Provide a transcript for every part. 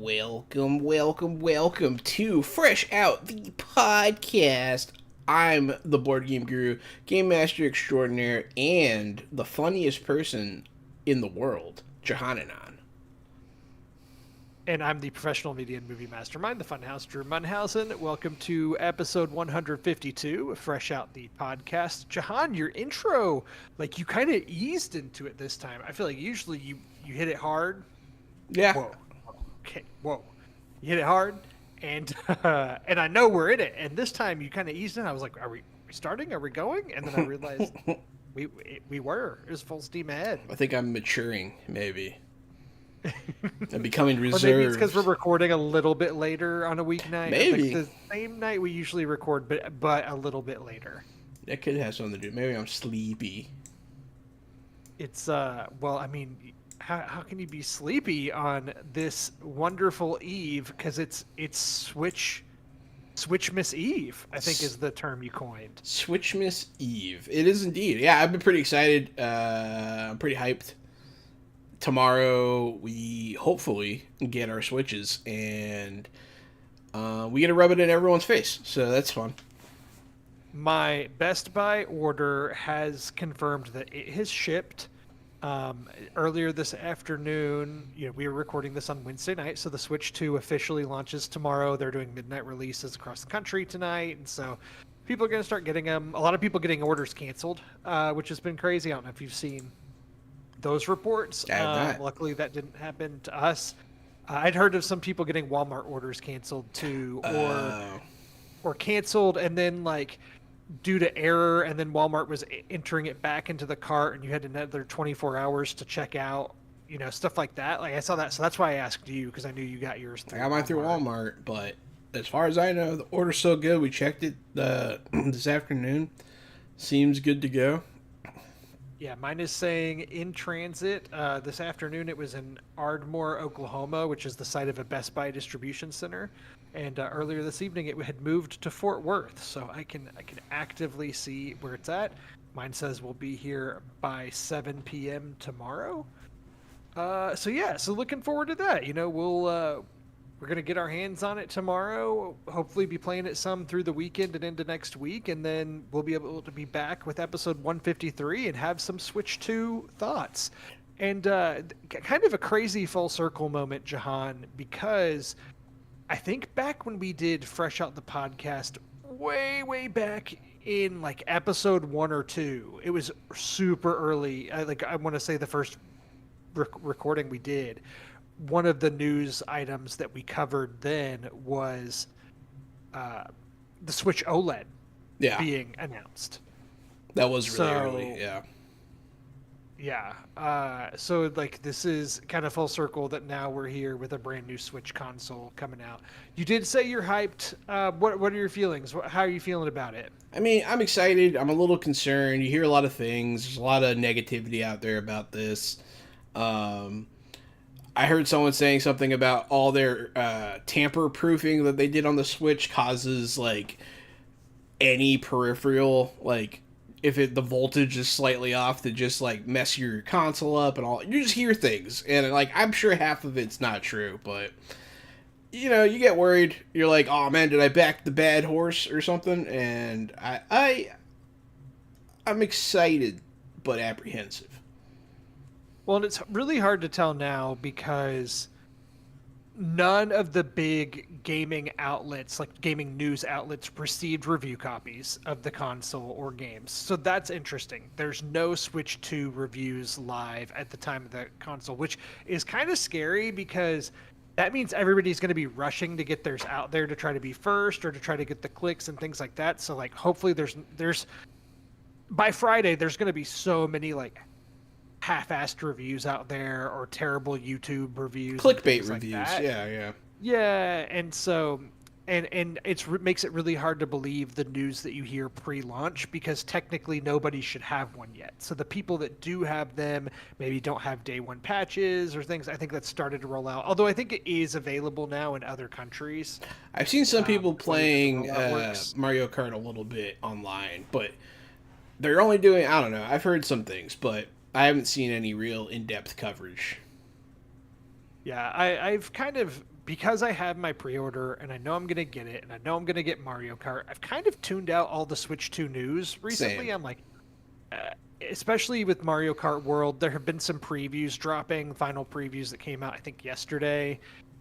Welcome to Fresh Out the Podcast. I'm the board game guru, game master extraordinaire, and the funniest person in the world, Johannanon. And I'm the professional media and movie mastermind, the Funhouse Drew Munhausen. Welcome to episode 152 of Fresh Out the Podcast. Jahan, your intro, like you kind of eased into it this time. I feel like usually you hit it hard. Yeah. Whoa. Okay. Whoa. You hit it hard, and and I know we're in it. And this time you kind of eased in. I was like, are we starting? Are we going? And then I realized we were. It was full steam ahead. I think I'm maturing, maybe. I'm becoming Or reserved. maybe it's because we're recording a little bit later on a weeknight. Maybe. Like the same night we usually record, but a little bit later. That could have something to do. Maybe I'm sleepy. It's well, I mean, how can you be sleepy on this wonderful eve? Because it's Switchmas Eve, I think is the term you coined. Switchmas Eve. It is indeed. Yeah, I've been pretty excited. I'm pretty hyped. Tomorrow we hopefully get our Switches, and we get to rub it in everyone's face, so that's fun. My Best Buy order has confirmed that it has shipped. Earlier this afternoon, we were recording this on Wednesday night, so the Switch 2 officially launches tomorrow. They're doing midnight releases across the country tonight, and so people are going to start getting them. A lot of people getting orders canceled, which has been crazy. I don't know if you've seen those reports. Luckily, that didn't happen to us. I'd heard of some people getting Walmart orders canceled too, or canceled and then like due to error, and then Walmart was entering it back into the cart, and you had another 24 hours to check out. Stuff like that. Like I saw that, so that's why I asked you, because I knew you got yours. I got mine through Walmart, but as far as I know, the order's still good. We checked it this afternoon. Seems good to go. Yeah, mine is saying in transit. This afternoon it was in Ardmore, Oklahoma, which is the site of a Best Buy distribution center. And earlier this evening it had moved to Fort Worth, so I can actively see where it's at. Mine says we'll be here by 7 p.m. tomorrow. So looking forward to that. We're going to get our hands on it tomorrow, hopefully be playing it some through the weekend and into next week, and then we'll be able to be back with episode 153 and have some Switch 2 thoughts. And kind of a crazy full circle moment, Jahan, because I think back when we did Fresh Out the Podcast way back in like episode 1 or 2, it was super early. I want to say the first recording we did. One of the news items that we covered then was the Switch OLED being announced. That was really early, yeah. Yeah. So like this is kind of full circle that now we're here with a brand new Switch console coming out. You did say you're hyped. What are your feelings? How are you feeling about it? I mean, I'm excited. I'm a little concerned. You hear a lot of things. There's a lot of negativity out there about this. I heard someone saying something about all their tamper-proofing that they did on the Switch causes, like, any peripheral, like, if the voltage is slightly off, to just, like, mess your console up and all. You just hear things, and, like, I'm sure half of it's not true, but, you get worried. You're like, oh, man, did I back the bad horse or something? And I'm excited, but apprehensive. Well, and it's really hard to tell now because none of the big gaming outlets, like gaming news outlets, received review copies of the console or games. So that's interesting. There's no Switch 2 reviews live at the time of the console, which is kind of scary because that means everybody's going to be rushing to get theirs out there to try to be first or to try to get the clicks and things like that. So like hopefully there's by Friday there's going to be so many like half-assed reviews out there or terrible YouTube reviews, clickbait reviews, like yeah, and so and makes it really hard to believe the news that you hear pre-launch, because technically nobody should have one yet. So the people that do have them maybe don't have day one patches or things. I think that's started to roll out, although I think it is available now in other countries. I've seen some people playing Mario Kart a little bit online, but they're only doing, I don't know, I've heard some things, but I haven't seen any real in-depth coverage. Yeah, I've kind of because I have my pre-order and I know I'm gonna get it and I know I'm gonna get Mario Kart, I've kind of tuned out all the Switch 2 news recently. Same. I'm like, uh, especially with Mario Kart World, there have been some previews dropping, final previews that came out I think yesterday.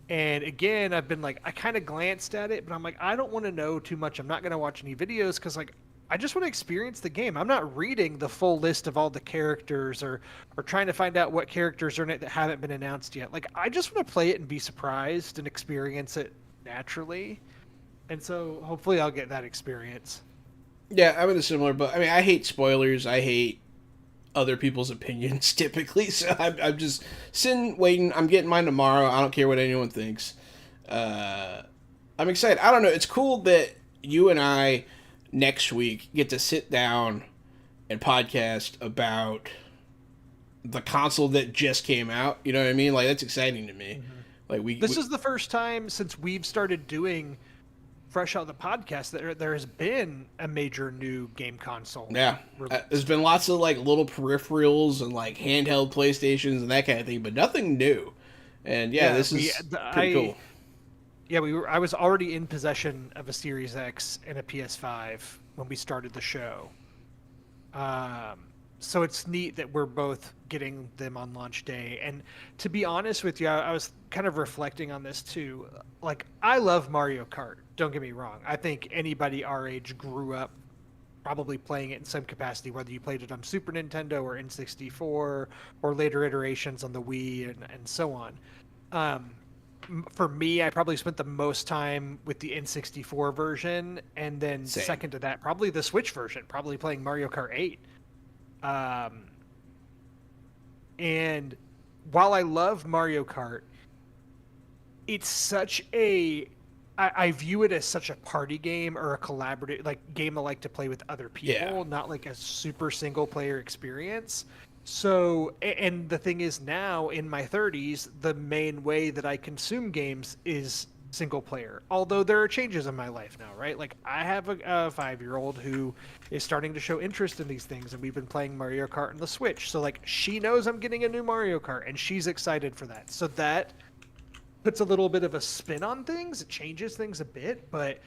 And again, I've been like, I kind of glanced at it, but I'm like, I don't want to know too much. I'm not gonna watch any videos because like I just want to experience the game. I'm not reading the full list of all the characters or trying to find out what characters are in it that haven't been announced yet. Like I just want to play it and be surprised and experience it naturally. And so hopefully I'll get that experience. Yeah, I'm in a similar, but I mean, I hate spoilers. I hate other people's opinions typically, so I'm just sitting waiting. I'm getting mine tomorrow. I don't care what anyone thinks. I'm excited. I don't know. It's cool that you and I next week get to sit down and podcast about the console that just came out. You know what I mean? Like that's exciting to me. Like This is the first time since we've started doing fresh out the podcast that there has been a major new game console. yeah. release. There's been lots of like little peripherals and like handheld PlayStations and that kind of thing, but nothing new. And yeah, this is pretty cool. Yeah, I was already in possession of a Series X and a PS5 when we started the show. So it's neat that we're both getting them on launch day. And to be honest with you, I was kind of reflecting on this too. Like, I love Mario Kart. Don't get me wrong. I think anybody our age grew up probably playing it in some capacity, whether you played it on Super Nintendo or N64 or later iterations on the Wii and so on. For me, I probably spent the most time with the N64 version, and then Same. second to that, probably the Switch version, probably playing Mario Kart 8. And while I love Mario Kart, it's such a I view it as such a party game or a collaborative like game I like to play with other people, Yeah. not like a super single player experience. So, and the thing is now in my 30s, the main way that I consume games is single player. Although there are changes in my life now, right? Like I have a 5-year-old who is starting to show interest in these things, and we've been playing Mario Kart on the Switch. So like she knows I'm getting a new Mario Kart, and she's excited for that. So that puts a little bit of a spin on things. It changes things a bit, but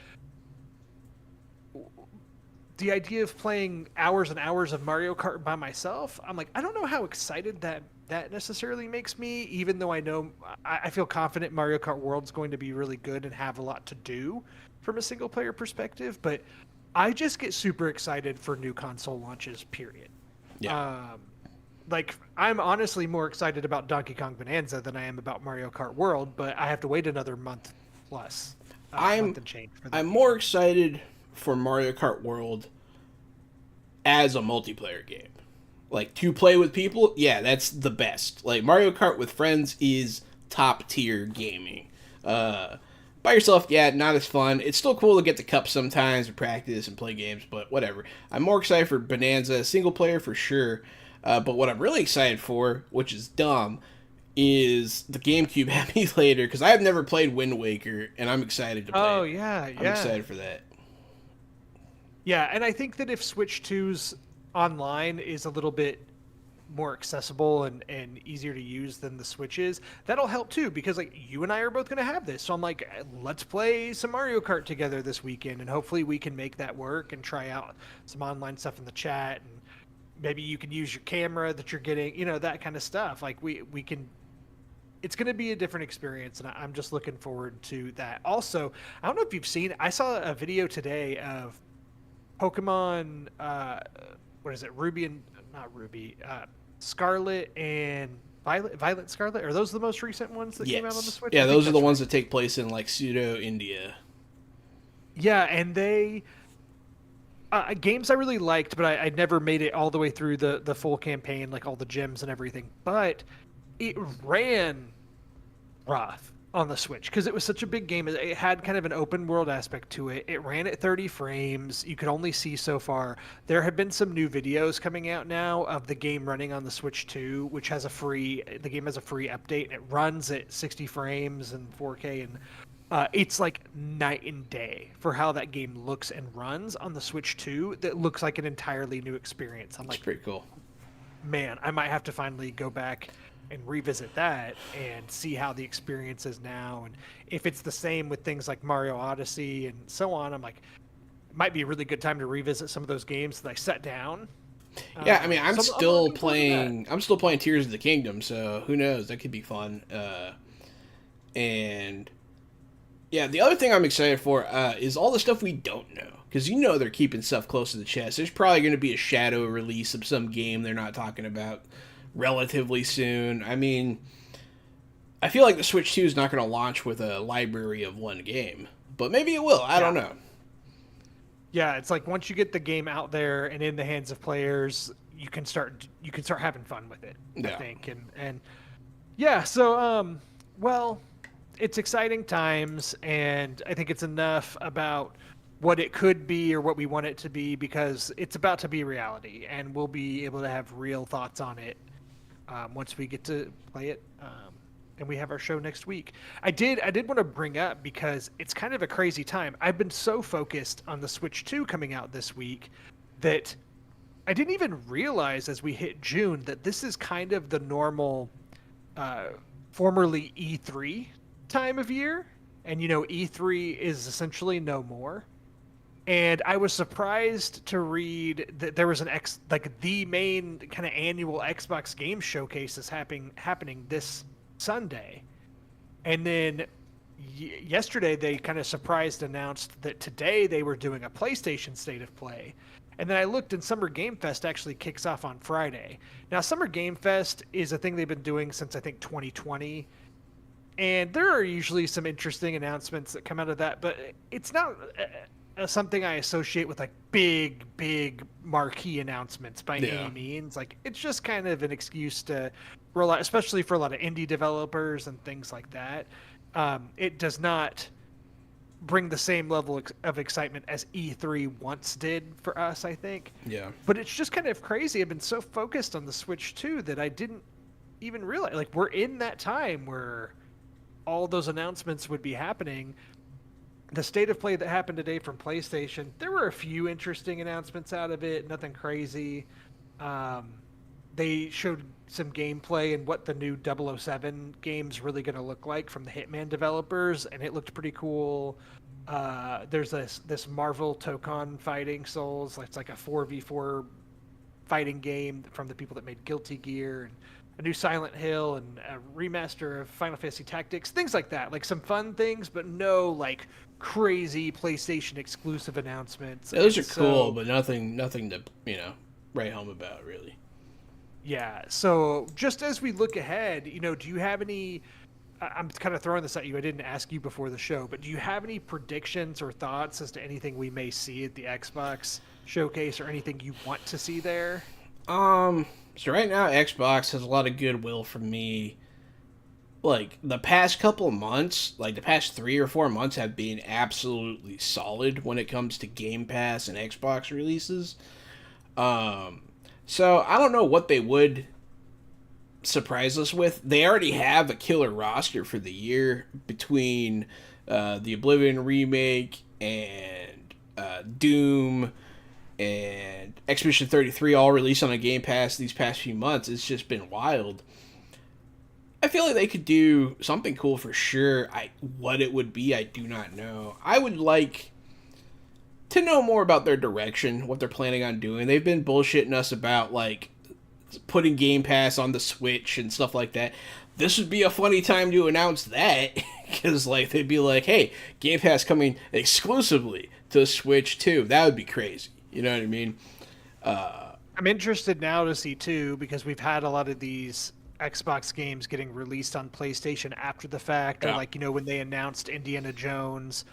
the idea of playing hours and hours of Mario Kart by myself, I'm like, I don't know how excited that necessarily makes me, even though I know I feel confident Mario Kart World's going to be really good and have a lot to do from a single player perspective, but I just get super excited for new console launches, period. Yeah. Like I'm honestly more excited about Donkey Kong Bonanza than I am about Mario Kart World, but I have to wait another month plus, month and change for that. I'm more excited for Mario Kart World as a multiplayer game. Like to play with people, yeah, that's the best. Like Mario Kart with friends is top tier gaming. By yourself, yeah, not as fun. It's still cool to get the cup sometimes and practice and play games, but whatever. I'm more excited for Bonanza, single player for sure. But what I'm really excited for, which is dumb, is the GameCube emulator because I have never played Wind Waker, and I'm excited to play. Oh it. yeah, I'm excited for that. yeah. And I think that if Switch 2's online is a little bit more accessible and easier to use than the Switch is, that'll help too. Because like you and I are both going to have this, so I'm like, let's play some Mario Kart together this weekend, and hopefully we can make that work and try out some online stuff in the chat and. Maybe you can use your camera that you're getting, that kind of stuff. Like we can, it's going to be a different experience, and I'm just looking forward to that. Also, I don't know if you've seen, I saw a video today of Pokemon, what is it, Scarlet and Violet Scarlet. Are those the most recent ones that came out on the Switch? Yeah, those are the ones that take place in like pseudo India. Yeah, and they. Games I really liked, but I never made it all the way through the full campaign, like all the gems and everything. But it ran rough on the Switch because it was such a big game. It had kind of an open world aspect to it. It ran at 30 frames. You could only see so far. There have been some new videos coming out now of the game running on the Switch 2, which has the game has a free update. It runs at 60 frames and 4K, and it's like night and day for how that game looks and runs on the Switch 2. That looks like an entirely new experience. I'm It's like, pretty cool. man, I might have to finally go back and revisit that and see how the experience is now. And if it's the same with things like Mario Odyssey and so on, I'm like, it might be a really good time to revisit some of those games that I set down. Yeah, I mean, I'm I'm still looking forward to that. playing. I'm still playing Tears of the Kingdom, so who knows? That could be fun. And yeah, the other thing I'm excited for is all the stuff we don't know, because they're keeping stuff close to the chest. There's probably going to be a shadow release of some game they're not talking about relatively soon. I mean, I feel like the Switch 2 is not going to launch with a library of one game, but maybe it will. I don't know. Yeah, it's like once you get the game out there and in the hands of players, you can start having fun with it. I think, and yeah, so well, it's exciting times, and I think it's enough about what it could be or what we want it to be, because it's about to be reality, and we'll be able to have real thoughts on it once we get to play it. And we have our show next week. I did want to bring up, because it's kind of a crazy time. I've been so focused on the Switch 2 coming out this week that I didn't even realize as we hit June that this is kind of the normal, formerly E3 time of year. And E3 is essentially no more. And I was surprised to read that there was the main kind of annual Xbox game showcase is happening this Sunday. And then yesterday they kind of surprised announced that today they were doing a PlayStation State of Play. And then I looked, and Summer Game Fest actually kicks off on Friday. Now, Summer Game Fest is a thing they've been doing since, I think, 2020. And there are usually some interesting announcements that come out of that, but it's not something I associate with like big marquee announcements by any means. Like, it's just kind of an excuse to roll out, especially for a lot of indie developers and things like that. It does not bring the same level of excitement as E3 once did for us, I think. Yeah. But it's just kind of crazy. I've been so focused on the Switch 2 that I didn't even realize. Like, we're in that time where all those announcements would be happening. The State of Play that happened today from PlayStation, there were a few interesting announcements out of it, nothing crazy. They showed some gameplay and what the new 007 game's really going to look like from the Hitman developers, and it looked pretty cool. There's this Marvel Tokon Fighting Souls. It's like a 4v4 fighting game from the people that made Guilty Gear, and a new Silent Hill, and a remaster of Final Fantasy Tactics, things like that. Like some fun things, but no like crazy PlayStation exclusive announcements. Yeah, those are cool, but nothing to write home about, really. Yeah. So just as we look ahead, do you have any? I'm kind of throwing this at you. I didn't ask you before the show, but do you have any predictions or thoughts as to anything we may see at the Xbox showcase, or anything you want to see there? So right now, Xbox has a lot of goodwill from me. Like, the past couple months, like the past 3 or 4 months have been absolutely solid when it comes to Game Pass and Xbox releases. So I don't know what they would surprise us with. They already have a killer roster for the year between the Oblivion remake and Doom and Expedition 33 all released on a Game Pass these past few months. It's just been wild. I feel like they could do something cool for sure. What it would be, I do not know. I would like to know more about their direction, what they're planning on doing. They've been bullshitting us about like putting Game Pass on the Switch and stuff like that. This would be a funny time to announce that, because like they'd be like, "Hey, Game Pass coming exclusively to Switch too." That would be crazy. You know what I mean? I'm interested now to see too, because we've had a lot of these Xbox games getting released on PlayStation after the fact, or like when they announced Indiana Jones,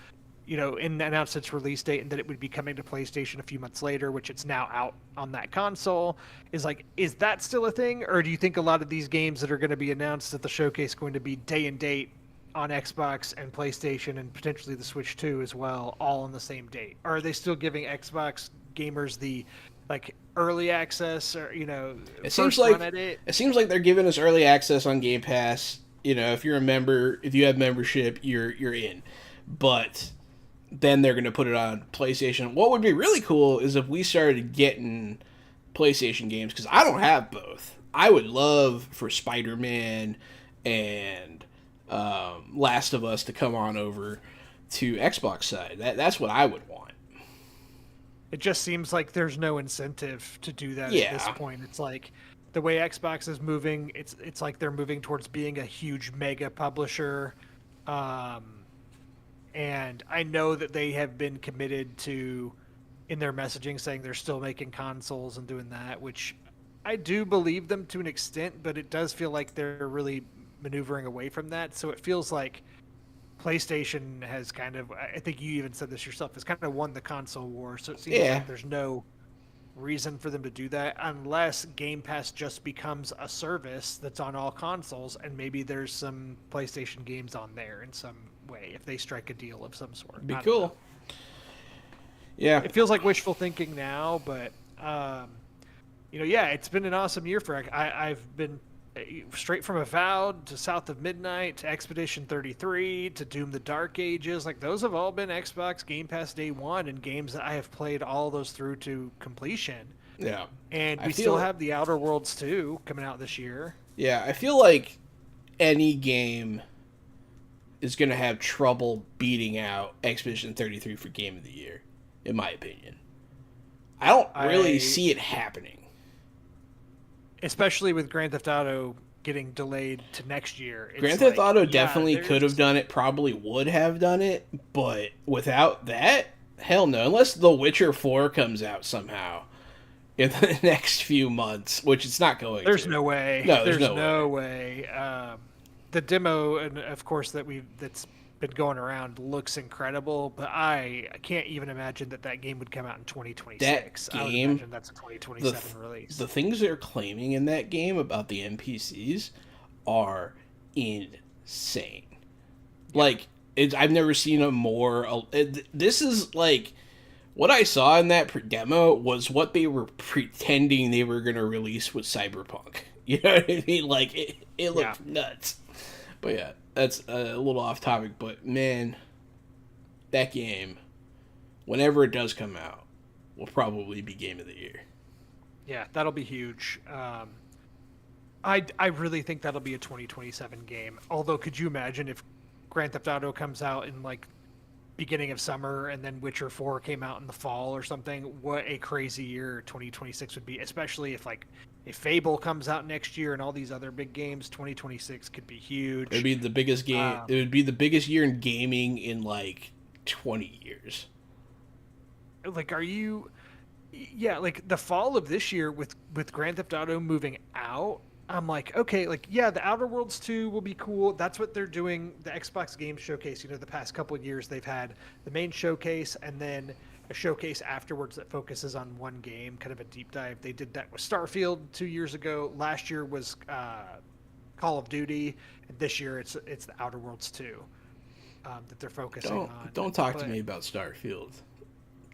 and announced its release date, and that it would be coming to PlayStation a few months later, which it's now out on that console. Is that still a thing, or do you think a lot of these games that are going to be announced at the showcase going to be day and date on Xbox and PlayStation and potentially the Switch 2 as well, all on the same date? Or are they still giving Xbox gamers the like early access, or it seems like they're giving us early access on Game Pass. If you're a member, if you have membership, you're in. But then they're going to put it on PlayStation. What would be really cool is if we started getting PlayStation games, because I don't have both. I would love for Spider-Man and Last of Us to come on over to Xbox side. That's what I would want. It just seems like there's no incentive to do that at this Yeah. point. It's like the way Xbox is moving, it's like they're moving towards being a huge mega publisher. Um, and I know that they have been committed to in their messaging saying they're still making consoles and doing that, which I do believe them to an extent, but it does feel like they're really maneuvering away from that. So it feels like PlayStation has kind of, I think you even said this yourself, has kind of won the console war. So it seems Yeah. like there's no reason for them to do that unless Game Pass just becomes a service that's on all consoles and maybe there's some PlayStation games on there in some way if they strike a deal of some sort. Be I don't know. cool. Yeah. It feels like wishful thinking now, but yeah, it's been an awesome year for. I've been straight from Avowed to South of Midnight to Expedition 33 to Doom: The Dark Ages. Like those have all been Xbox Game Pass day one and games that I have played all those through to completion. Yeah. And I we feel- still have the Outer Worlds 2 coming out this year. Yeah, I feel like any game is going to have trouble beating out Expedition 33 for Game of the Year, in my opinion. I don't really see it happening. Especially with Grand Theft Auto getting delayed to next year. It's Grand Theft like, Auto yeah, definitely could have done it, probably would have done it, but without that, hell no. Unless The Witcher 4 comes out somehow in the next few months, which it's not going There's to. no way. No, there's no no way. The demo, and of course that's been going around, looks incredible. But I can't even imagine that game would come out in 2026. That I would game, imagine that's a 2027 release. The things they're claiming in that game about the NPCs are insane. Like, I've never seen a more. This is like. What I saw in that demo was what they were pretending they were going to release with Cyberpunk. You know what I mean? Like, it looked nuts. But yeah, that's a little off topic. But man, that game, whenever it does come out, will probably be Game of the Year. Yeah, that'll be huge. I really think that'll be a 2027 game. Although, could you imagine if Grand Theft Auto comes out in like beginning of summer and then Witcher 4 came out in the fall or something? What a crazy year 2026 would be, especially if Fable comes out next year and all these other big games. 2026 could be huge. It'd be the biggest game. It would be the biggest year in gaming in like 20 years. Like, like the fall of this year with Grand Theft Auto moving out, I'm like, okay, like, yeah, the Outer Worlds 2 will be cool. That's what they're doing. The Xbox Game Showcase, the past couple of years, they've had the main showcase and then a showcase afterwards that focuses on one game, kind of a deep dive. They did that with Starfield 2 years ago. Last year was Call of Duty. And this year it's the Outer Worlds 2 that they're focusing on. Don't talk to me about Starfield.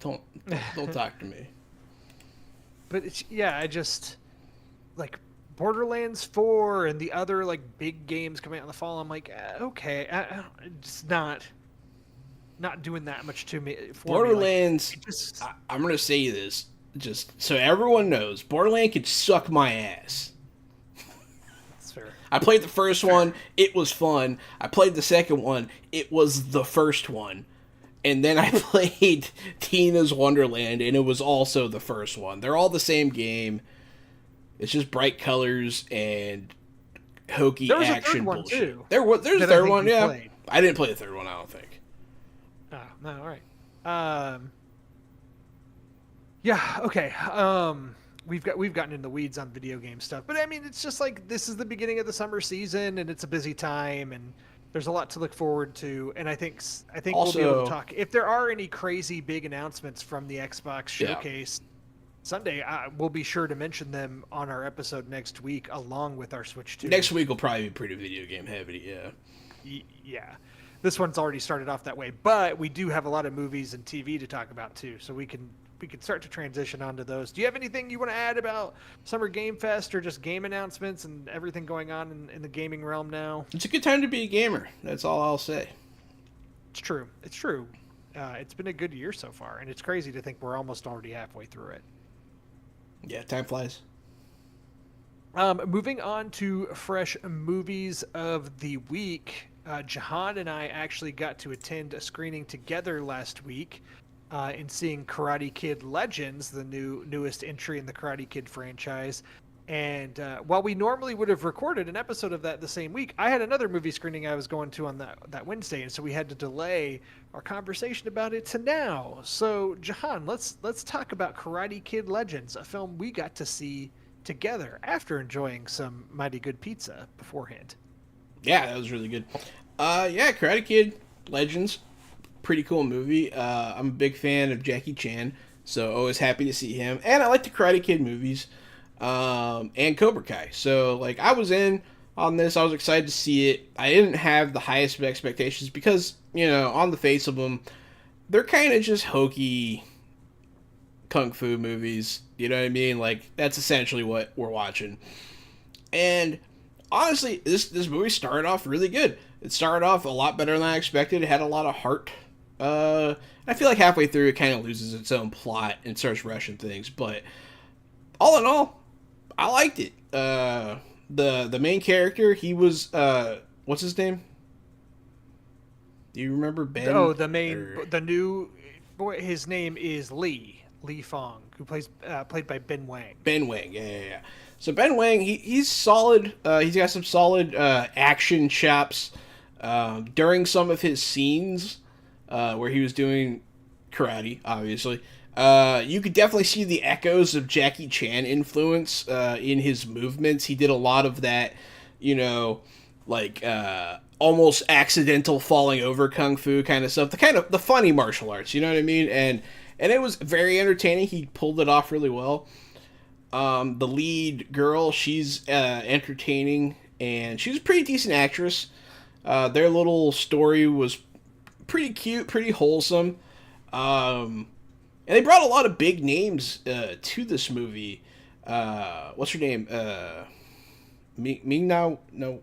Don't talk to me. But I just like Borderlands 4 and the other like big games coming out in the fall. I'm like, okay, it's not doing that much to me. Borderlands. Like, I'm gonna say this just so everyone knows. Borderlands could suck my ass. That's fair. I played the first one. It was fun. I played the second one. It was the first one. And then I played Tina's Wonderland, and it was also the first one. They're all the same game. It's just bright colors and hokey action bullshit. Too, there's a third one, yeah. Played. I didn't play the third one, I don't think. Oh, no, all right. Yeah, okay. We've gotten in the weeds on video game stuff, but I mean, it's just like this is the beginning of the summer season, and it's a busy time, and there's a lot to look forward to. And I think also, we'll be able to talk if there are any crazy big announcements from the Xbox showcase Sunday. We'll be sure to mention them on our episode next week, along with our Switch 2. Next week will probably be pretty video game heavy, yeah. Yeah. This one's already started off that way, but we do have a lot of movies and TV to talk about too, so we can start to transition onto those. Do you have anything you want to add about Summer Game Fest or just game announcements and everything going on in the gaming realm now? It's a good time to be a gamer. That's all I'll say. It's true. It's true. It's been a good year so far, and it's crazy to think we're almost already halfway through it. Yeah, time flies. Moving on to fresh movies of the week. Jahan and I actually got to attend a screening together last week in seeing Karate Kid Legends, the newest entry in the Karate Kid franchise. And while we normally would have recorded an episode of that the same week, I had another movie screening I was going to on that Wednesday, and so we had to delay our conversation about it to now. So, Jahan, let's talk about Karate Kid Legends, a film we got to see together after enjoying some mighty good pizza beforehand. Yeah, that was really good. Yeah, Karate Kid Legends, pretty cool movie. I'm a big fan of Jackie Chan, so always happy to see him. And I like the Karate Kid movies, and Cobra Kai. So like I was in on this. I was excited to see it. I didn't have the highest of expectations because on the face of them, they're kind of just hokey kung fu movies. You know what I mean? Like that's essentially what we're watching. And honestly, this movie started off really good. It started off a lot better than I expected. It had a lot of heart. I feel like halfway through it kind of loses its own plot and starts rushing things. But all in all, I liked it. The main character, he was what's his name? Do you remember Ben? Oh, the new boy. His name is Lee Fong, who played by Ben Wang. Ben Wang, yeah. So Ben Wang, he's solid. He's got some solid action chops during some of his scenes where he was doing karate. Obviously, you could definitely see the echoes of Jackie Chan influence in his movements. He did a lot of that, like almost accidental falling over kung fu kind of stuff. The funny martial arts. You know what I mean? And it was very entertaining. He pulled it off really well. The lead girl, she's entertaining, and she's a pretty decent actress. Their little story was pretty cute, pretty wholesome. And they brought a lot of big names to this movie. What's her name? Ming Na? No.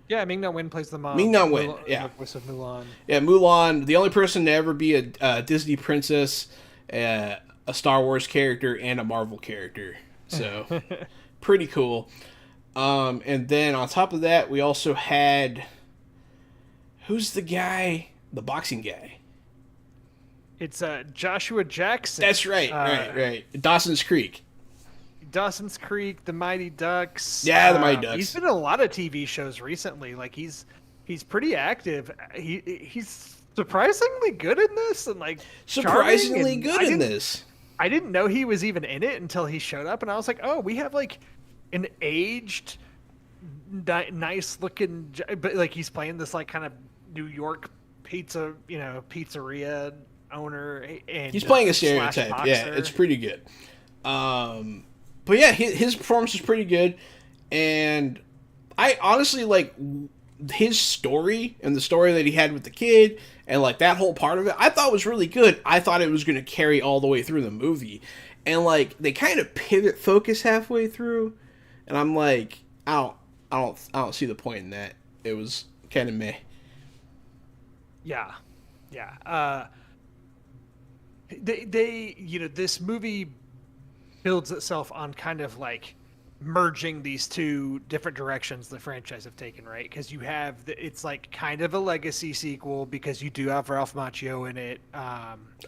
Yeah, Ming Na Wen plays the mom. Ming Na Wen, yeah. The voice of Mulan. Yeah, Mulan, the only person to ever be a Disney princess, a Star Wars character, and a Marvel character. So, pretty cool. And then on top of that, we also had... Who's the guy? The boxing guy. It's Joshua Jackson. That's right, right. Dawson's Creek. Dawson's Creek, The Mighty Ducks. Yeah, The Mighty Ducks. He's been in a lot of TV shows recently. Like he's pretty active. He's surprisingly good in this, and like surprisingly good in this. I didn't know he was even in it until he showed up, and I was like, oh, we have like an aged, nice looking, but like he's playing this like kind of New York pizzeria owner, and he's playing a stereotype. Yeah, it's pretty good. But yeah, his performance was pretty good, and I honestly like his story and the story that he had with the kid and like that whole part of it. I thought was really good. I thought it was going to carry all the way through the movie, and like they kind of pivot focus halfway through, and I'm like, I don't see the point in that. It was kind of meh. Yeah. They this movie builds itself on kind of like merging these two different directions the franchise have taken, right? Because you have it's like kind of a legacy sequel because you do have Ralph Macchio in it.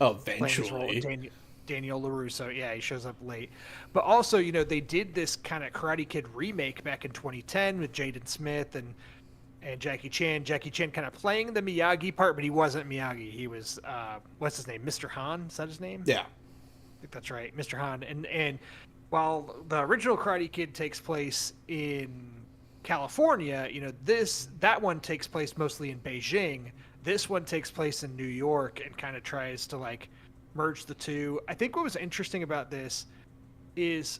Eventually, Daniel LaRusso, yeah, he shows up late. But also, they did this kind of Karate Kid remake back in 2010 with Jaden Smith and Jackie Chan. Jackie Chan kind of playing the Miyagi part, but he wasn't Miyagi. He was what's his name? Mr. Han? Is that his name? Yeah. I think that's right, Mr. Han. And while the original Karate Kid takes place in California, that one takes place mostly in Beijing. This one takes place in New York and kind of tries to like merge the two. I think what was interesting about this is,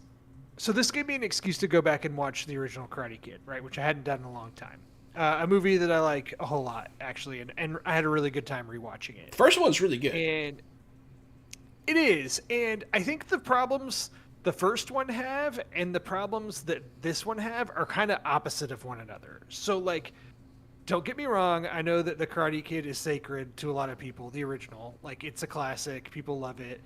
so this gave me an excuse to go back and watch the original Karate Kid, right? Which I hadn't done in a long time. A movie that I like a whole lot, actually, and I had a really good time rewatching it. The first one's really good. And it is. And I think the problems the first one have and the problems that this one have are kind of opposite of one another. So, like, don't get me wrong. I know that the Karate Kid is sacred to a lot of people, the original. Like, it's a classic. People love it.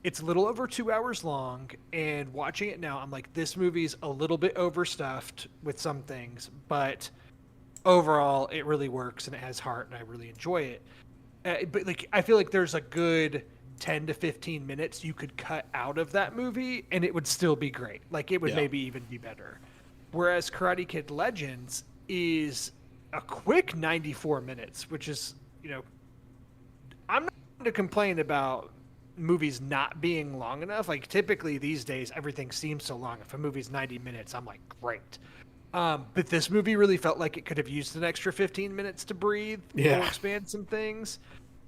It's a little over 2 hours long, and watching it now, I'm like, this movie's a little bit overstuffed with some things, but overall, it really works and it has heart, and I really enjoy it. But like, I feel like there's a good 10 to 15 minutes you could cut out of that movie, and it would still be great. Like, it would Yeah. maybe even be better. Whereas Karate Kid Legends is a quick 94 minutes, which is, I'm not going to complain about movies not being long enough. Like typically these days, everything seems so long. If a movie's 90 minutes, I'm like, great. But this movie really felt like it could have used an extra 15 minutes to breathe or Yeah. expand some things.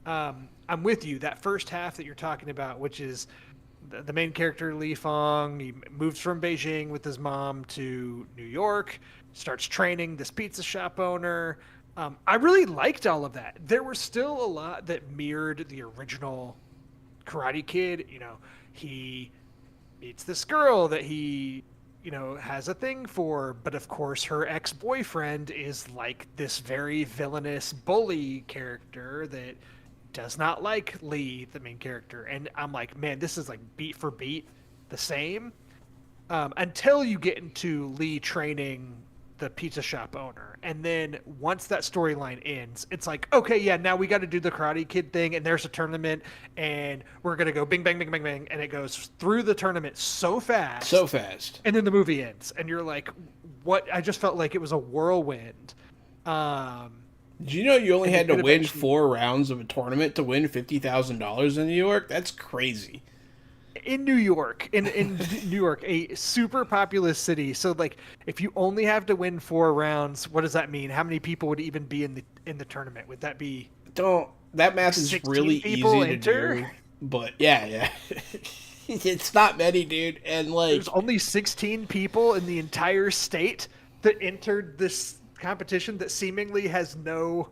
I'm with you. That first half that you're talking about, which is the main character, Li Fong, he moves from Beijing with his mom to New York, starts training this pizza shop owner. I really liked all of that. There was still a lot that mirrored the original Karate Kid. He meets this girl that he, has a thing for, but of course her ex-boyfriend is like this very villainous bully character that does not like Lee, the main character. And I'm like, man, this is like beat for beat the same. Until you get into Lee training the pizza shop owner. And then once that storyline ends, it's like, okay, yeah, now we got to do the Karate Kid thing, and there's a tournament, and we're going to go bing, bang, bang, bang, bang. And it goes through the tournament so fast. So fast. And then the movie ends. And you're like, what? I just felt like it was a whirlwind. Did you know you only And had they to could win eventually- 4 rounds of a tournament to win $50,000 in New York? That's crazy. In New York, in New York, a super populous city. So like, if you only have to win 4 rounds, what does that mean? How many people would even be in the tournament? Would that be That math is 16 really people easy to enter? do. But yeah. It's not many, dude. And like, There's only 16 people in the entire state that entered this competition that seemingly has no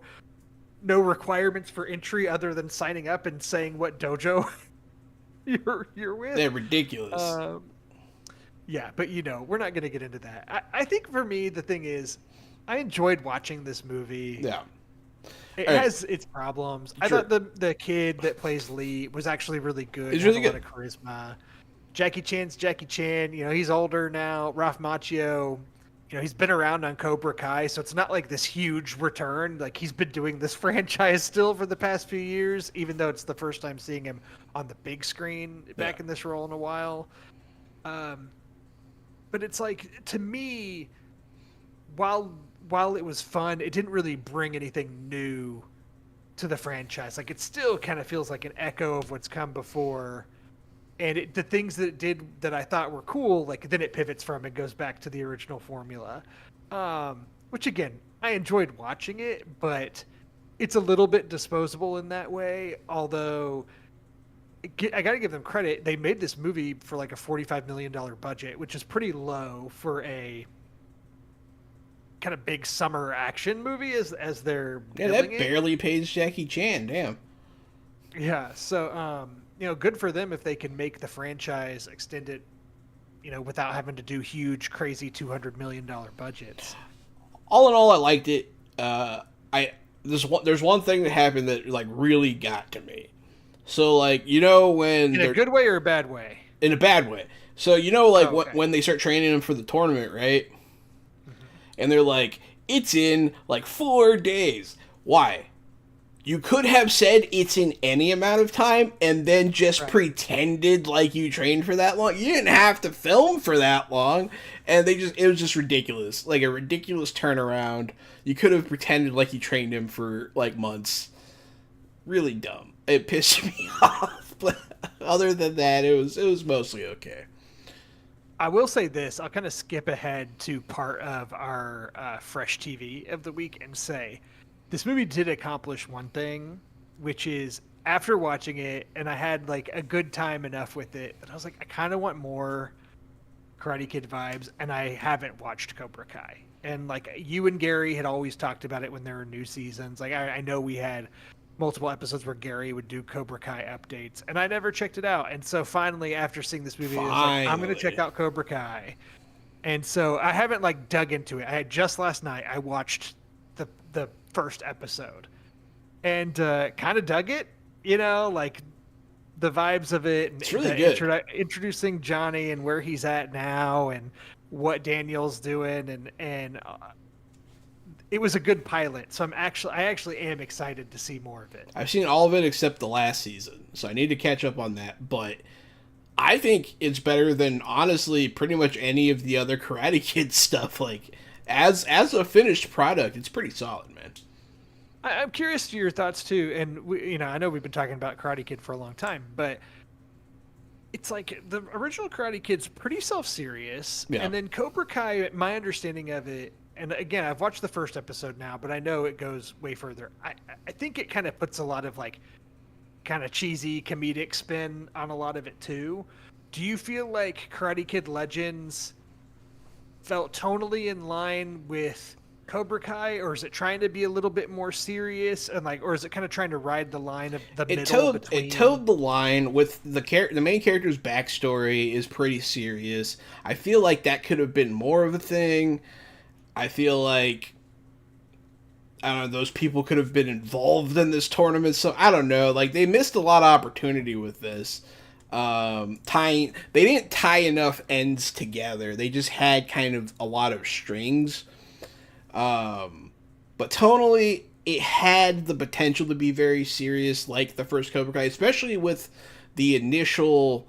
requirements for entry other than signing up and saying what dojo you're with. they're ridiculous. Yeah, but we're not going to get into that. I think for me, the thing is, I enjoyed watching this movie. Yeah. It All right. has its problems. I Sure. thought the kid that plays Lee was actually really good. He's Had really a lot good. of charisma. Jackie Chan's Jackie Chan. He's older now. Ralph Macchio. He's been around on Cobra Kai, so it's not like this huge return. Like he's been doing this franchise still for the past few years, even though it's the first time seeing him on the big screen back in this role in a while. But it's like, to me, while it was fun, it didn't really bring anything new to the franchise. Like it still kind of feels like an echo of what's come before. And the things that it did that I thought were cool, like then it pivots from and goes back to the original formula. Which again, I enjoyed watching it, but it's a little bit disposable in that way. Although I got to give them credit, they made this movie for like a $45 million budget, which is pretty low for a kind of big summer action movie as they're Yeah, billing that it. barely pays Jackie Chan. Damn. Yeah, so good for them if they can make the franchise extend it, without having to do huge, crazy $200 million budgets. All in all, I liked it. There's one thing that happened that like really got to me. So like when In a good way or a bad way? in a bad way. So Okay. when they start training them for the tournament, right? And they're like, it's in like 4 days. Why? You could have said it's in any amount of time and then just pretended like you trained for that long. You didn't have to film for that long. And it was just ridiculous. Like a ridiculous turnaround. You could have pretended like you trained him for like months. Really dumb. It pissed me off. But other than that, it was mostly okay. I will say this. I'll kind of skip ahead to part of our Fresh TV of the week and say this movie did accomplish one thing, which is after watching it, and I had like a good time enough with it, that I was like, I kind of want more Karate Kid vibes, and I haven't watched Cobra Kai. And like you and Gary had always talked about it when there were new seasons. Like I know we had multiple episodes where Gary would do Cobra Kai updates, and I never checked it out. And so finally, after seeing this movie, I was like, I'm going to check out Cobra Kai. And so I haven't like dug into it. I had just last night I watched the first episode, and kind of dug it. Like the vibes of it, and It's really good. introducing Johnny and where he's at now, and what Daniel's doing, and it was a good pilot. So I actually am excited to see more of it. I've seen all of it except the last season, so I need to catch up on that. But I think it's better than honestly pretty much any of the other Karate Kid stuff. Like as a finished product, it's pretty solid, man. I'm curious to your thoughts too, and I know we've been talking about Karate Kid for a long time, but it's like the original Karate Kid's pretty self-serious, Yeah. and then Cobra Kai, my understanding of it, and again, I've watched the first episode now, but I know it goes way further. I think it kind of puts a lot of like kind of cheesy comedic spin on a lot of it too. Do you feel like Karate Kid Legends felt tonally in line with Cobra Kai, or is it trying to be a little bit more serious, and like, or is it kind of trying to ride the line of the middle between? It towed the line with the main character's backstory is pretty serious. I feel like that could have been more of a thing. I feel like I don't know, those people could have been involved in this tournament. So I don't know. Like they missed a lot of opportunity with this. Tying they didn't tie enough ends together. They just had kind of a lot of strings. But tonally, it had the potential to be very serious, like the first Cobra Kai, especially with the initial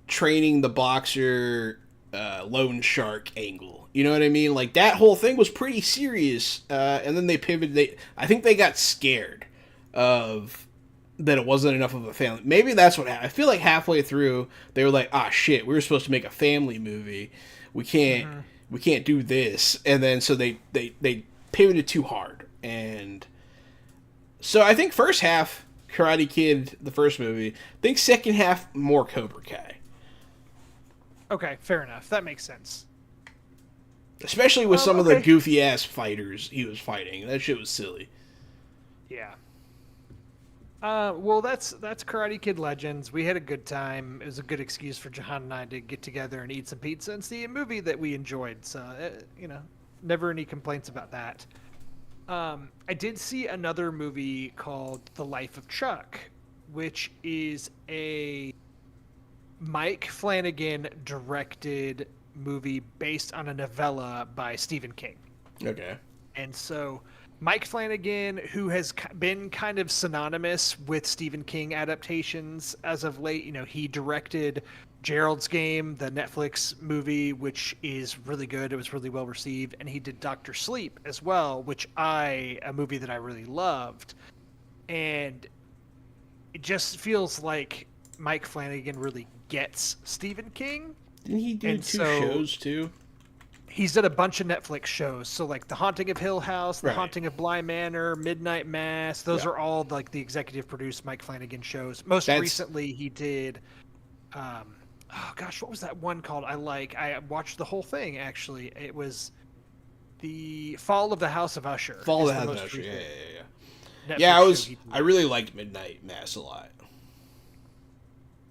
training the boxer loan shark angle. You know what I mean? Like that whole thing was pretty serious, and then they pivoted. I think they got scared of that it wasn't enough of a family. Maybe that's what happened. I feel like halfway through they were like, "Ah, shit, we were supposed to make a family movie. We can't, we can't do this." And then so they pivoted too hard, and so I think first half Karate Kid, the first movie. I think second half more Cobra Kai. Okay, fair enough. That makes sense. Especially with some of the Okay. goofy ass fighters he was fighting. That shit was silly. Yeah. Well, that's Karate Kid Legends. We had a good time. It was a good excuse for Jahan and I to get together and eat some pizza and see a movie that we enjoyed. So, never any complaints about that. I did see another movie called The Life of Chuck, which is a Mike Flanagan directed movie based on a novella by Stephen King. Okay. And so Mike Flanagan, who has been kind of synonymous with Stephen King adaptations as of late, he directed Gerald's Game, the Netflix movie, which is really good. It was really well received. And he did Doctor Sleep as well, a movie that I really loved. And it just feels like Mike Flanagan really gets Stephen King. Didn't he do two shows too? He's done a bunch of Netflix shows. So like The Haunting of Hill House, The Right. Haunting of Bly Manor, Midnight Mass. Those are all like the executive produced Mike Flanagan shows. Most recently he did oh gosh, what was that one called? I watched the whole thing actually. It was The Fall of the House of Usher. Fall of the House of Usher. Yeah. Yeah, I really liked Midnight Mass a lot.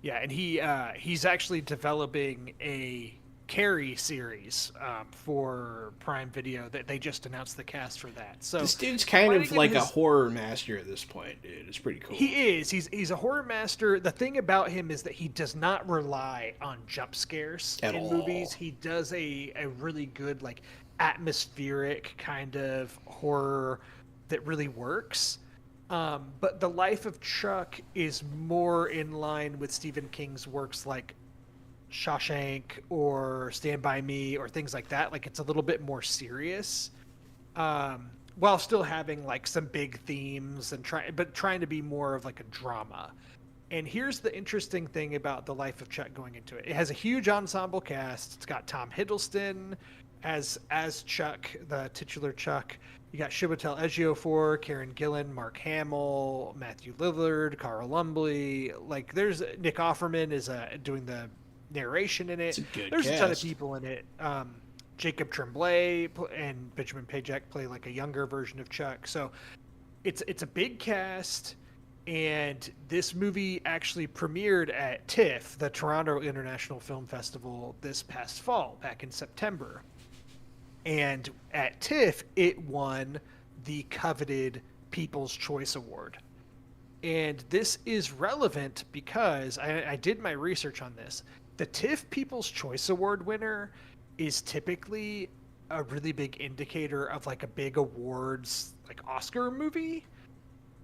Yeah, and he's actually developing a Carrie series for Prime Video. That they just announced the cast for that. So this dude's kind of like a horror master at this point, dude. It's pretty cool. He is. He's a horror master. The thing about him is that he does not rely on jump scares in movies. He does a really good like atmospheric kind of horror that really works. But The Life of Chuck is more in line with Stephen King's works like Shawshank or Stand By Me or things like that. Like it's a little bit more serious, while still having like some big themes and trying to be more of like a drama. And here's the interesting thing about The Life of Chuck going into it. It has a huge ensemble cast. It's got Tom Hiddleston as Chuck, the titular Chuck. You got Chiwetel Ejiofor, Karen Gillan, Mark Hamill, Matthew Lillard, Carl Lumbly. Like there's Nick Offerman is doing the narration in it. There's a ton of people in it. Jacob Tremblay and Benjamin Pajak play like a younger version of Chuck. So it's a big cast, and this movie actually premiered at TIFF, the Toronto International Film Festival, this past fall, back in September. And at TIFF, it won the coveted People's Choice Award. And this is relevant because I did my research on this. The TIFF People's Choice Award winner is typically a really big indicator of like a big awards, like Oscar movie.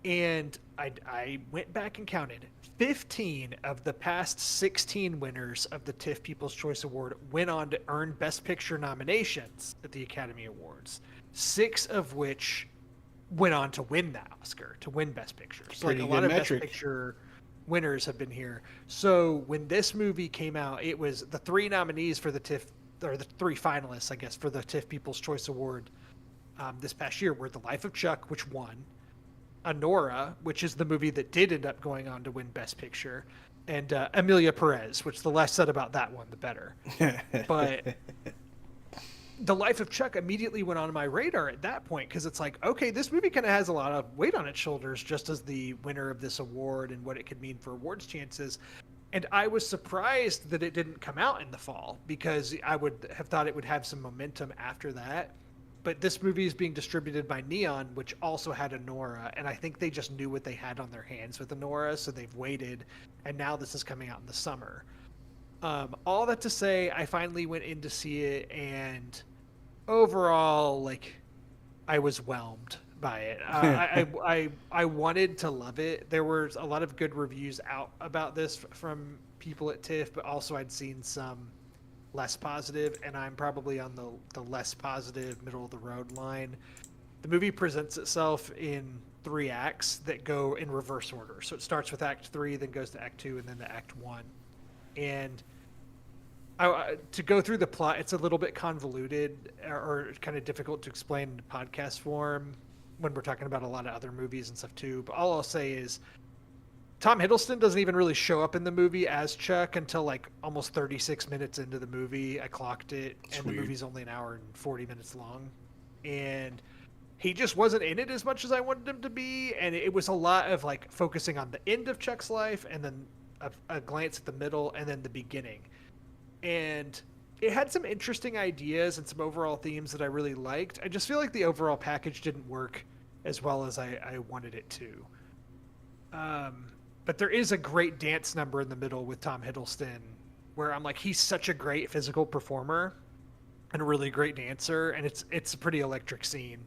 And I went back and counted 15 of the past 16 winners of the TIFF People's Choice Award went on to earn Best Picture nominations at the Academy Awards, 6 of which went on to win that Oscar, to win Best Picture. So like a lot of Best Picture winners have been here. So when this movie came out, it was the 3 nominees for the TIFF, or the 3 finalists, I guess, for the TIFF People's Choice Award this past year were The Life of Chuck, which won, Anora, which is the movie that did end up going on to win Best Picture, and Emilia Perez, which the less said about that one, the better. But The Life of Chuck immediately went on my radar at that point because it's like, okay, this movie kind of has a lot of weight on its shoulders just as the winner of this award and what it could mean for awards chances. And I was surprised that it didn't come out in the fall because I would have thought it would have some momentum after that. But this movie is being distributed by Neon, which also had Anora, and I think they just knew what they had on their hands with Anora, so they've waited, and now this is coming out in the summer. All that to say, I finally went in to see it, and overall, like, I was whelmed by it. I wanted to love it. There were a lot of good reviews out about this from people at TIFF, but also I'd seen some less positive, and I'm probably on the less positive, middle of the road line. The movie presents itself in 3 acts that go in reverse order. So it starts with Act 3, then goes to Act 2, and then to Act 1. And to go through the plot, it's a little bit convoluted or kind of difficult to explain in podcast form when we're talking about a lot of other movies and stuff too. But all I'll say is Tom Hiddleston doesn't even really show up in the movie as Chuck until like almost 36 minutes into the movie. I clocked it, and the movie's only an hour and 40 minutes long. And he just wasn't in it as much as I wanted him to be. And it was a lot of like focusing on the end of Chuck's life and then a glance at the middle and then the beginning. And it had some interesting ideas and some overall themes that I really liked. I just feel like the overall package didn't work as well as I wanted it to. But there is a great dance number in the middle with Tom Hiddleston where I'm like, he's such a great physical performer and a really great dancer, and it's a pretty electric scene.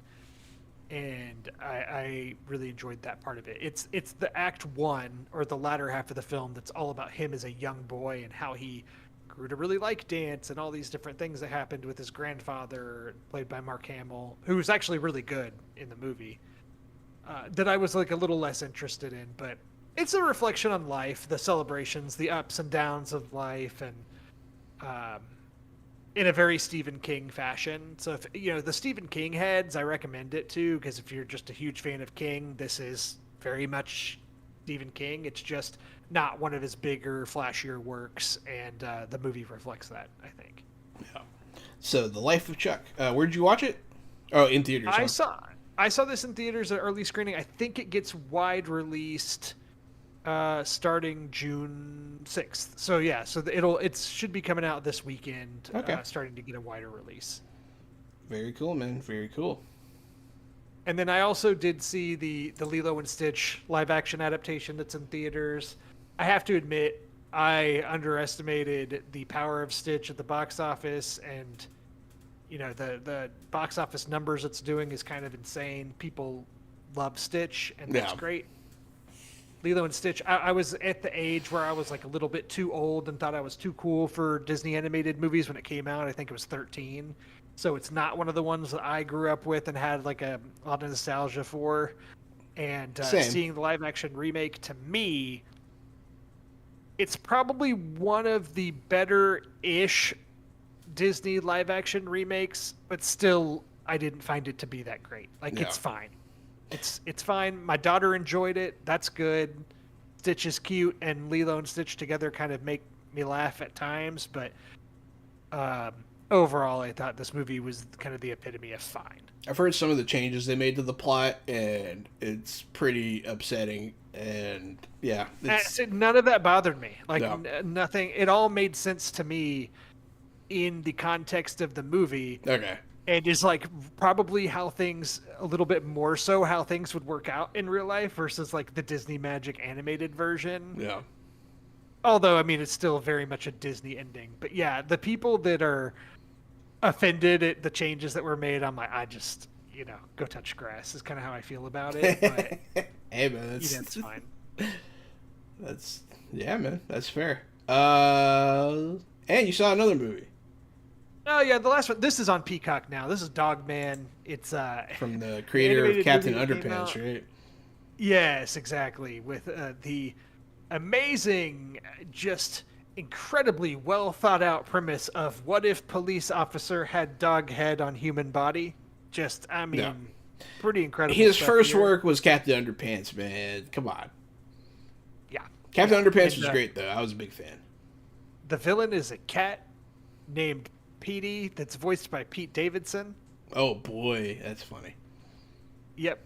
And I really enjoyed that part of it. It's the Act 1, or the latter half of the film, that's all about him as a young boy and how he grew to really like dance and all these different things that happened with his grandfather, played by Mark Hamill, who was actually really good in the movie, that I was like a little less interested in. But it's a reflection on life, the celebrations, the ups and downs of life, and in a very Stephen King fashion. So if you know the Stephen King heads, I recommend it too, because if you're just a huge fan of King, this is very much Stephen King. It's just not one of his bigger, flashier works, and the movie reflects that, I think. Yeah. So, The Life of Chuck. Where'd you watch it? Oh, in theaters. I saw this in theaters at early screening. I think it gets wide released starting June 6th. So yeah, so it should be coming out this weekend. Okay. Starting to get a wider release. Very cool, man. Very cool. And then I also did see the Lilo and Stitch live action adaptation that's in theaters. I have to admit, I underestimated the power of Stitch at the box office, and you know the box office numbers it's doing is kind of insane. People love Stitch, and that's great. Lilo and Stitch, I was at the age where I was like a little bit too old and thought I was too cool for Disney animated movies when it came out. I think it was 13. So it's not one of the ones that I grew up with and had like a lot of nostalgia for. And seeing the live action remake, to me, it's probably one of the better-ish Disney live action remakes, but still I didn't find it to be that great. Like, it's fine. It's fine. My daughter enjoyed it. That's good. Stitch is cute, and Lilo and Stitch together kind of make me laugh at times. But overall, I thought this movie was kind of the epitome of fine. I've heard some of the changes they made to the plot, and it's pretty upsetting. And yeah, none of that bothered me. Like nothing. It all made sense to me in the context of the movie. Okay. and is like probably how things a little bit more so how things would work out in real life versus like the Disney Magic animated version. Yeah. Although I mean it's still very much a Disney ending. But yeah, the people that are offended at the changes that were made, I'm like, I just, go touch grass is kind of how I feel about it. But Hey man, that's fine. that's yeah, man, that's fair. And you saw another movie Oh yeah, the last one. This is on Peacock now. This is Dogman. It's from the an creator of animated Captain movie that came out. Underpants, right? Yes, exactly. With the amazing, just incredibly well thought out premise of what if police officer had dog head on human body? Just, I mean, No. pretty incredible. His stuff first here. work was Captain Underpants, man. Come on. Yeah. Captain Yeah. Underpants And, was great though. I was a big fan. the villain is a cat named Petey that's voiced by Pete Davidson. Oh boy, that's funny. Yep.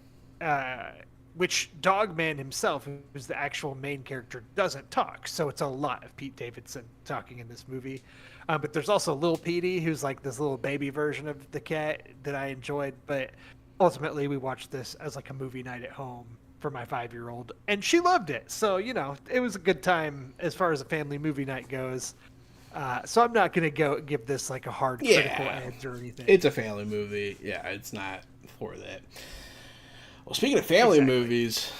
Which Dogman himself, who's the actual main character, doesn't talk. So it's a lot of Pete Davidson talking in this movie. But there's also Lil Petey, who's like this little baby version of the cat that I enjoyed. But ultimately, we watched this as like a movie night at home for my 5-year-old, and she loved it. So it was a good time as far as a family movie night goes. So I'm not gonna go give this like a hard critical edge or anything. It's a family movie. Yeah, it's not for that. Well, speaking of family movies,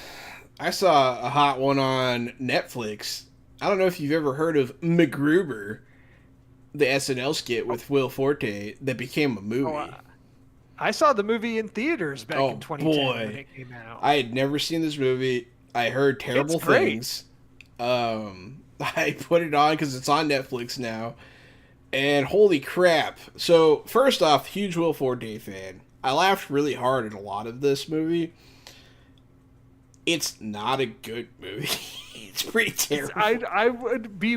I saw a hot one on Netflix. I don't know if you've ever heard of MacGruber, the SNL skit with Will Forte that became a movie. I saw the movie in theaters back in 2010 when it came out. I had never seen this movie. I heard terrible things. I put it on because it's on Netflix now. And holy crap. So, first off, huge Will Forte fan. I laughed really hard at a lot of this movie. It's not a good movie. It's pretty terrible. I would be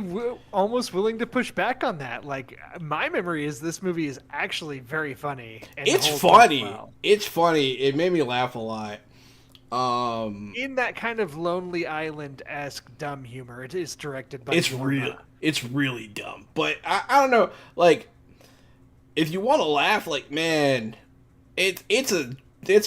almost willing to push back on that. Like, my memory is this movie is actually very funny. And it's funny. Well. It's funny. It made me laugh a lot. In that kind of Lonely Island-esque dumb humor. It is directed by It's really dumb. But I don't know, like, if you want to laugh, like, man, it's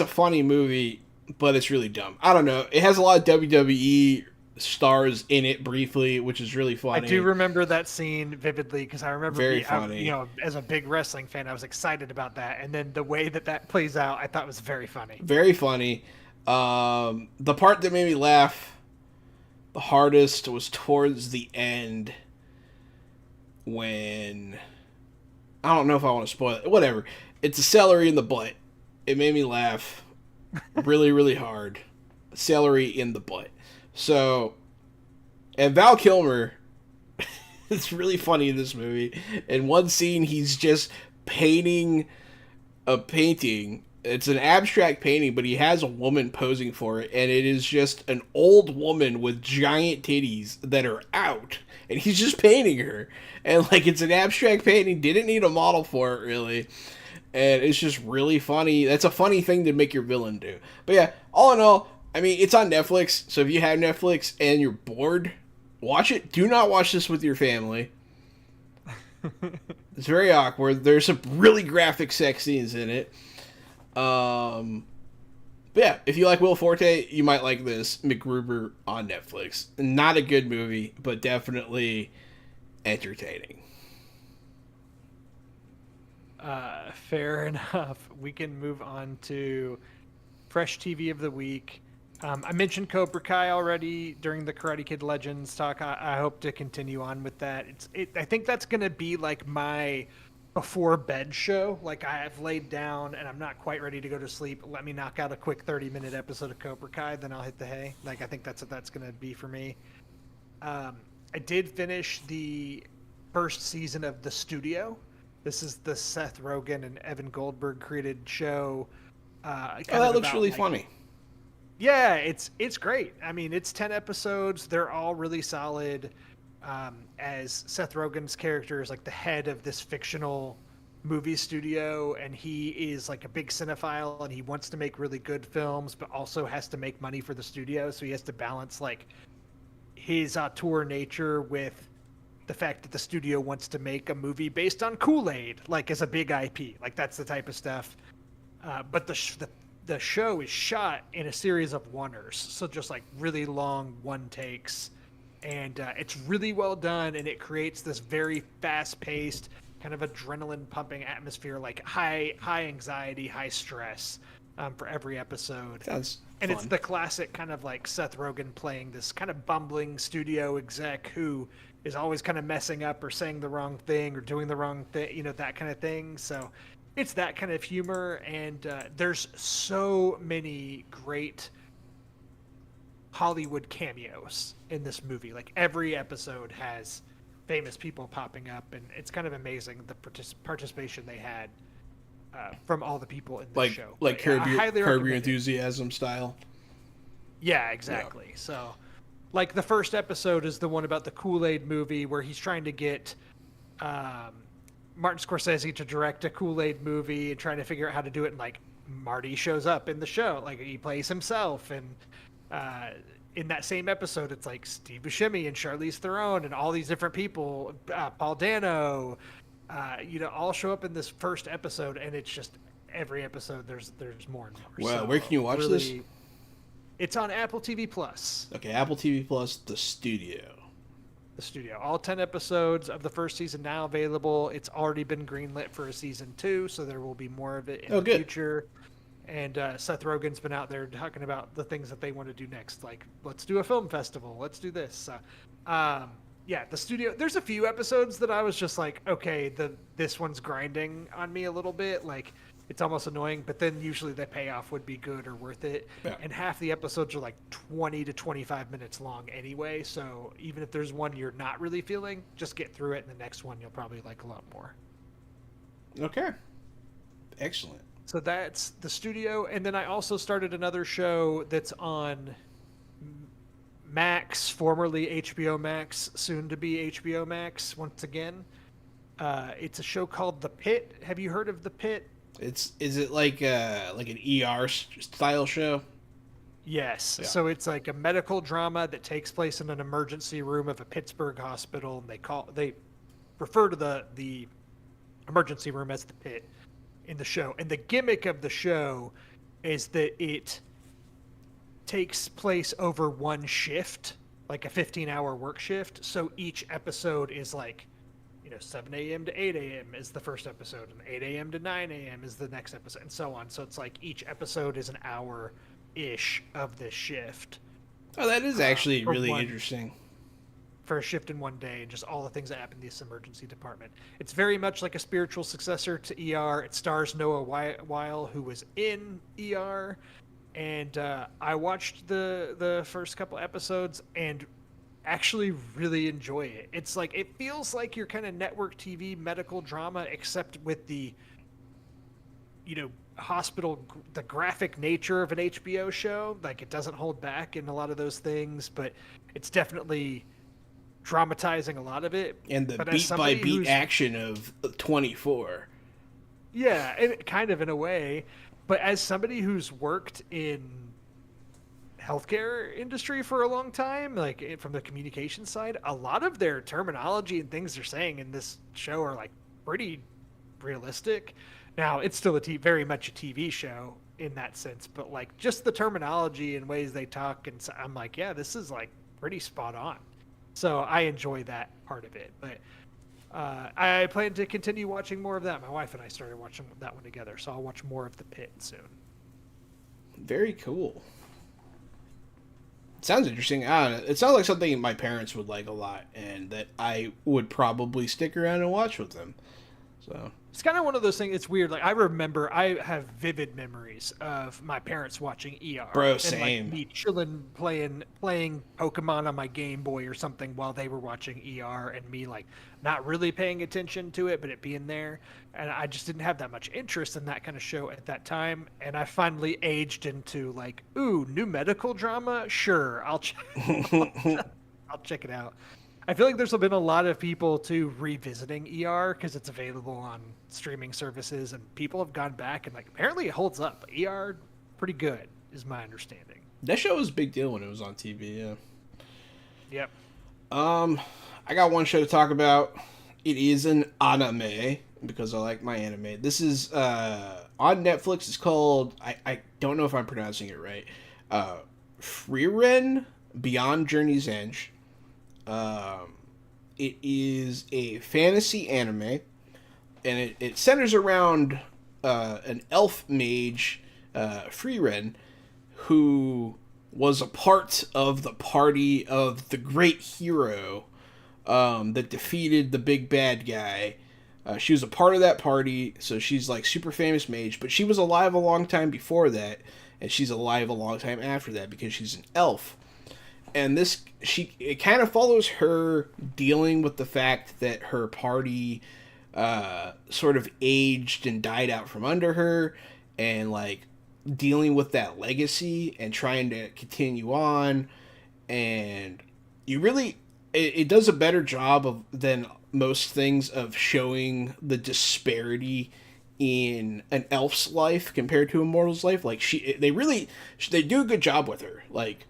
a funny movie, but it's really dumb. I don't know. It has a lot of WWE stars in it briefly, which is really funny. I do remember that scene vividly because I remember very funny. As a big wrestling fan, I was excited about that, and then the way that plays out, I thought was very funny. Very funny. The part that made me laugh the hardest was towards the end when I don't know if I want to spoil it. Whatever. It's a celery in the butt. It made me laugh really, really hard. Celery in the butt. So, and Val Kilmer, it's really funny in this movie. In one scene, he's just painting a painting. It's an abstract painting, but he has a woman posing for it, and it is just an old woman with giant titties that are out, and he's just painting her. And, like, it's an abstract painting, didn't need a model for it, really. And it's just really funny. That's a funny thing to make your villain do. But yeah, all in all, I mean, it's on Netflix, so if you have Netflix and you're bored, watch it. Do not watch this with your family. It's very awkward. There's some really graphic sex scenes in it. But yeah, if you like Will Forte, you might like this. MacGruber on Netflix. Not a good movie, but definitely entertaining. Fair enough. We can move on to Fresh TV of the Week. I mentioned Cobra Kai already during the Karate Kid Legends talk. I hope to continue on with that. I think that's going to be like my before bed show. Like, I have laid down and I'm not quite ready to go to sleep. Let me knock out a quick 30-minute episode of Cobra Kai, then I'll hit the hay. Like, I think that's what that's going to be for me. I did finish the first season of The Studio. This is the Seth Rogen and Evan Goldberg created show. That looks really funny. Yeah, it's great. I mean, it's 10 episodes. They're all really solid. As Seth Rogen's character is like the head of this fictional movie studio, and he is like a big cinephile, and he wants to make really good films, but also has to make money for the studio. So he has to balance like his auteur nature with the fact that the studio wants to make a movie based on Kool-Aid, like as a big IP, like that's the type of stuff. But the show is shot in a series of oneers, so just like really long one takes, and it's really well done, and it creates this very fast-paced, kind of adrenaline pumping atmosphere, like high anxiety, high stress for every episode. Sounds And fun. it's the classic kind of like Seth Rogen playing this kind of bumbling studio exec who is always kind of messing up or saying the wrong thing or doing the wrong thing, that kind of thing. So it's that kind of humor, and there's so many great Hollywood cameos in this movie. Like every episode has famous people popping up, and it's kind of amazing the participation they had from all the people in the show. Like But, yeah, I highly Curb Your recommend it. Enthusiasm style. Yeah, exactly. Yeah. So, like the first episode is the one about the Kool-Aid movie where he's trying to get Martin Scorsese to direct a Kool-Aid movie and trying to figure out how to do it. And like Marty shows up in the show, like he plays himself. And in that same episode, it's like Steve Buscemi and Charlize Theron and all these different people, Paul Dano, all show up in this first episode, and it's just every episode there's more and more. Well, so where can you watch this? It's on Apple TV Plus. Okay, Apple TV Plus, The Studio. The Studio. All 10 episodes of the first season now available. It's already been greenlit for a season 2, so there will be more of it in the future. And Seth Rogen's been out there talking about the things that they want to do next. Like, let's do a film festival. Let's do this. Yeah, The Studio. There's a few episodes that I was just like, okay, this one's grinding on me a little bit. Like, it's almost annoying, but then usually the payoff would be good or worth it. Yeah. And half the episodes are like 20 to 25 minutes long anyway. So even if there's one you're not really feeling, just get through it. And the next one you'll probably like a lot more. Okay. Excellent. So that's The Studio. And then I also started another show that's on Max, formerly HBO Max, soon to be HBO Max once again. It's a show called The Pit. Have you heard of The Pit? Is it like an ER style show? Yes. Yeah. So it's like a medical drama that takes place in an emergency room of a Pittsburgh hospital, and they refer to the emergency room as the Pit in the show. And the gimmick of the show is that it takes place over one shift, like a 15-hour work shift. So each episode is like 7 a.m. to 8 a.m. is the first episode, and 8 a.m. to 9 a.m. is the next episode, and so on. So it's like each episode is an hour-ish of this shift. Oh, that is actually really interesting. For a shift in one day, and just all the things that happen in this emergency department. It's very much like a spiritual successor to ER. It stars Noah Weil, who was in ER, and I watched the first couple episodes, and actually really enjoy it. It's like, it feels like your kind of network TV medical drama, except with the hospital, the graphic nature of an HBO show. Like, it doesn't hold back in a lot of those things, but it's definitely dramatizing a lot of it. And the beat by beat action of 24. Yeah, and kind of in a way. But as somebody who's worked in healthcare industry for a long time, like from the communication side, a lot of their terminology and things they're saying in this show are like pretty realistic. Now, it's still very much a TV show in that sense, but like just the terminology and ways they talk, and so I'm like, yeah, this is like pretty spot on. So I enjoy that part of it. But I plan to continue watching more of that. My wife and I started watching that one together, so I'll watch more of The Pit soon. Very cool. Sounds interesting. I don't know. It sounds like something my parents would like a lot, and that I would probably stick around and watch with them. So it's kind of one of those things. It's weird. Like, I have vivid memories of my parents watching ER. Bro, same. And like me chilling, playing Pokemon on my Game Boy or something while they were watching ER, and me like not really paying attention to it, but it being there. And I just didn't have that much interest in that kind of show at that time. And I finally aged into like, ooh, new medical drama? Sure, I'll check it out. I feel like there's been a lot of people too revisiting ER because it's available on streaming services, and people have gone back and like apparently it holds up. ER pretty good is my understanding. That show was a big deal when it was on TV. Yeah. Yep. I got one show to talk about. It is an anime because I like my anime. This is on Netflix. It's called I don't know if I'm pronouncing it right. Frieren Beyond Journey's Edge. Um, it is a fantasy anime, and it centers around an elf mage, Frieren, who was a part of the party of the great hero that defeated the big bad guy. She was a part of that party, so she's like super famous mage, but she was alive a long time before that, and she's alive a long time after that because she's an elf. And it kind of follows her dealing with the fact that her party sort of aged and died out from under her, and like dealing with that legacy and trying to continue on. And you really it does a better job than most things of showing the disparity in an elf's life compared to a mortal's life. Like they do a good job with her. Like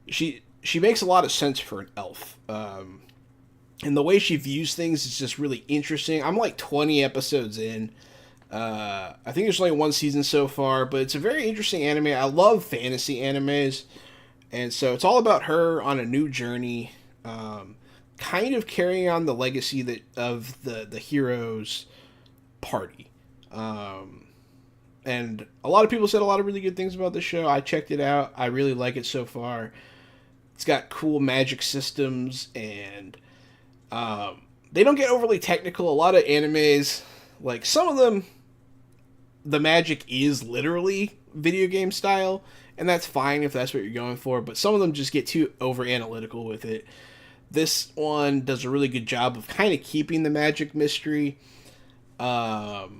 she makes a lot of sense for an elf. And the way she views things is just really interesting. I'm like 20 episodes in. I think there's only one season so far, but it's a very interesting anime. I love fantasy animes, and so it's all about her on a new journey, kind of carrying on the legacy of the hero's party. And a lot of people said a lot of really good things about the show. I checked it out. I really like it so far. It's got cool magic systems, and they don't get overly technical. A lot of animes, like some of them, the magic is literally video game style, and that's fine if that's what you're going for, but some of them just get too over analytical with it. This one does a really good job of kind of keeping the magic mystery. But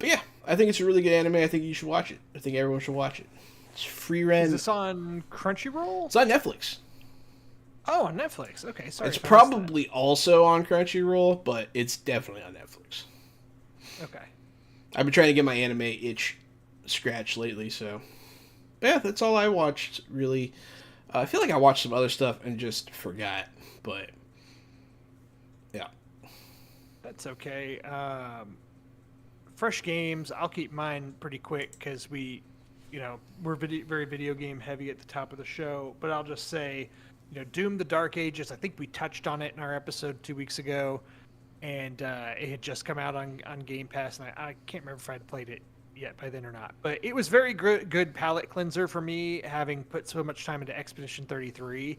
yeah, I think it's a really good anime. I think you should watch it. I think everyone should watch it. It's Frieren. Is this on Crunchyroll? It's on Netflix. Oh, on Netflix. Okay, sorry. It's probably also on Crunchyroll, but it's definitely on Netflix. Okay. I've been trying to get my anime itch scratched lately, so yeah, that's all I watched, really. I feel like I watched some other stuff and just forgot, but yeah. That's okay. Fresh games, I'll keep mine pretty quick because we're very video game heavy at the top of the show, but I'll just say, Doom the Dark Ages, I think we touched on it in our episode 2 weeks ago, and it had just come out on Game Pass, and I can't remember if I'd played it yet by then or not, but it was very good palate cleanser for me, having put so much time into Expedition 33,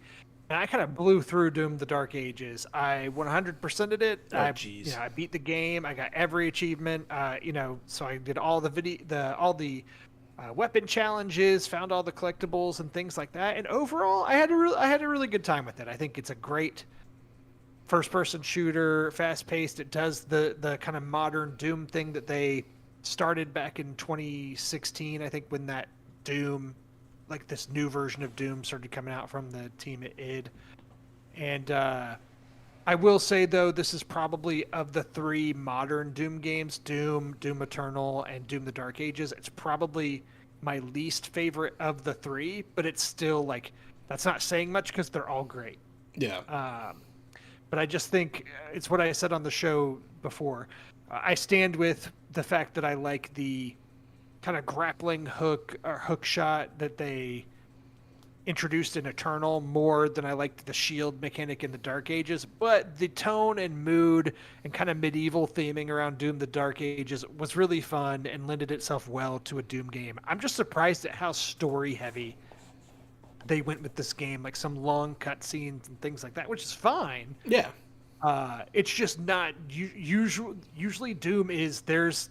and I kind of blew through Doom the Dark Ages. I 100%ed it. I beat the game. I got every achievement. So I did all the weapon challenges, found all the collectibles and things like that, and overall, I had a really good time with it. I think it's a great first-person shooter, fast-paced. It does the kind of modern Doom thing that they started back in 2016, I think, when that Doom, like this new version of Doom, started coming out from the team at id. And I will say, though, this is probably, of the 3 modern Doom games, Doom Eternal, and Doom the Dark Ages, it's probably my least favorite of the 3, but it's still, like, that's not saying much because they're all great. Yeah. But I just think it's what I said on the show before. I stand with the fact that I like the kind of grappling hook shot that they introduced in Eternal more than I liked the shield mechanic in the Dark Ages. But the tone and mood and kind of medieval theming around Doom the Dark Ages was really fun and lended itself well to a Doom game. I'm just surprised at how story heavy they went with this game, like some long cutscenes and things like that, which is fine. Yeah. It's just not usually Doom is there's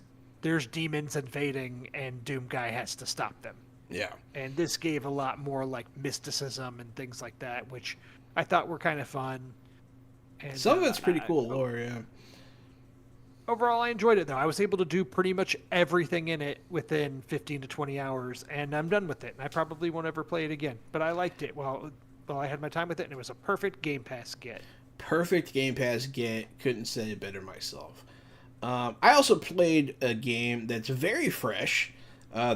demons invading and Doom guy has to stop them. Yeah. And this gave a lot more like mysticism and things like that, which I thought were kind of fun. And some of it's pretty cool lore, yeah. Overall, I enjoyed it, though. I was able to do pretty much everything in it within 15 to 20 hours, and I'm done with it. And I probably won't ever play it again. But I liked it while I had my time with it, and it was a perfect Game Pass get. Perfect Game Pass get. Couldn't say it better myself. I also played a game that's very fresh.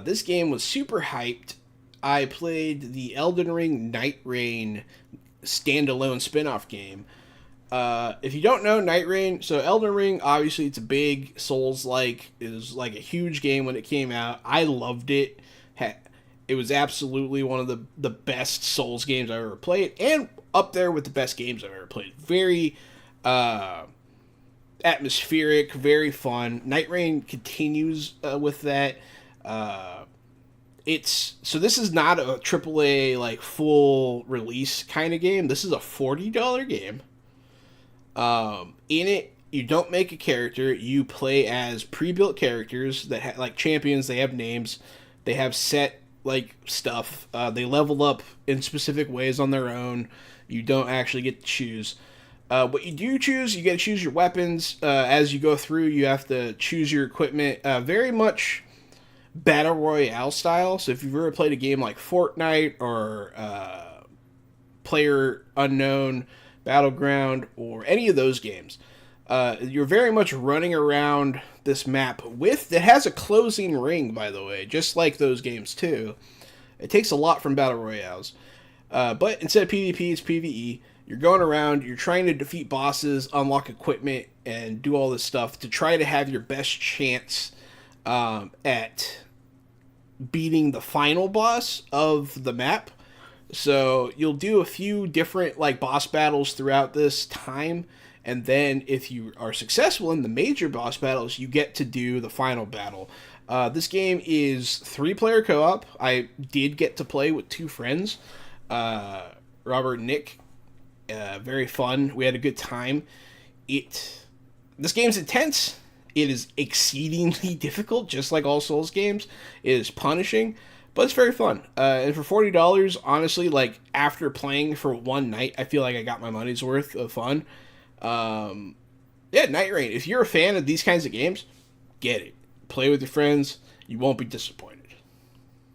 This game was super hyped. I played the Elden Ring Night Rain standalone spin-off game. If you don't know Night Rain, so Elden Ring, obviously it's a big Souls-like. It was like a huge game when it came out. I loved it. It was absolutely one of the best Souls games I've ever played, and up there with the best games I've ever played. Very atmospheric, very fun. Night Rain continues with that. This is not a AAA like full release kind of game. This is a $40 game. In it, you don't make a character. You play as pre-built characters that like champions. They have names. They have set like stuff. They level up in specific ways on their own. You don't actually get to choose. What you do choose, you get to choose your weapons. As you go through, you have to choose your equipment. Very much Battle Royale style. So if you've ever played a game like Fortnite or Player Unknown Battleground or any of those games, you're very much running around this map it has a closing ring, by the way, just like those games too. It takes a lot from Battle Royales. But instead of PvP, it's PvE. You're going around, you're trying to defeat bosses, unlock equipment, and do all this stuff to try to have your best chance at beating the final boss of the map. So you'll do a few different like boss battles throughout this time, and then if you are successful in the major boss battles, you get to do the final battle. This game is 3-player co-op. I did get to play with 2 friends, Robert and Nick. Very fun. We had a good time. This game's intense. It is exceedingly difficult, just like all Souls games. It is punishing, but it's very fun. And for $40, honestly, like after playing for one night, I feel like I got my money's worth of fun. Night Rain. If you're a fan of these kinds of games, get it. Play with your friends. You won't be disappointed.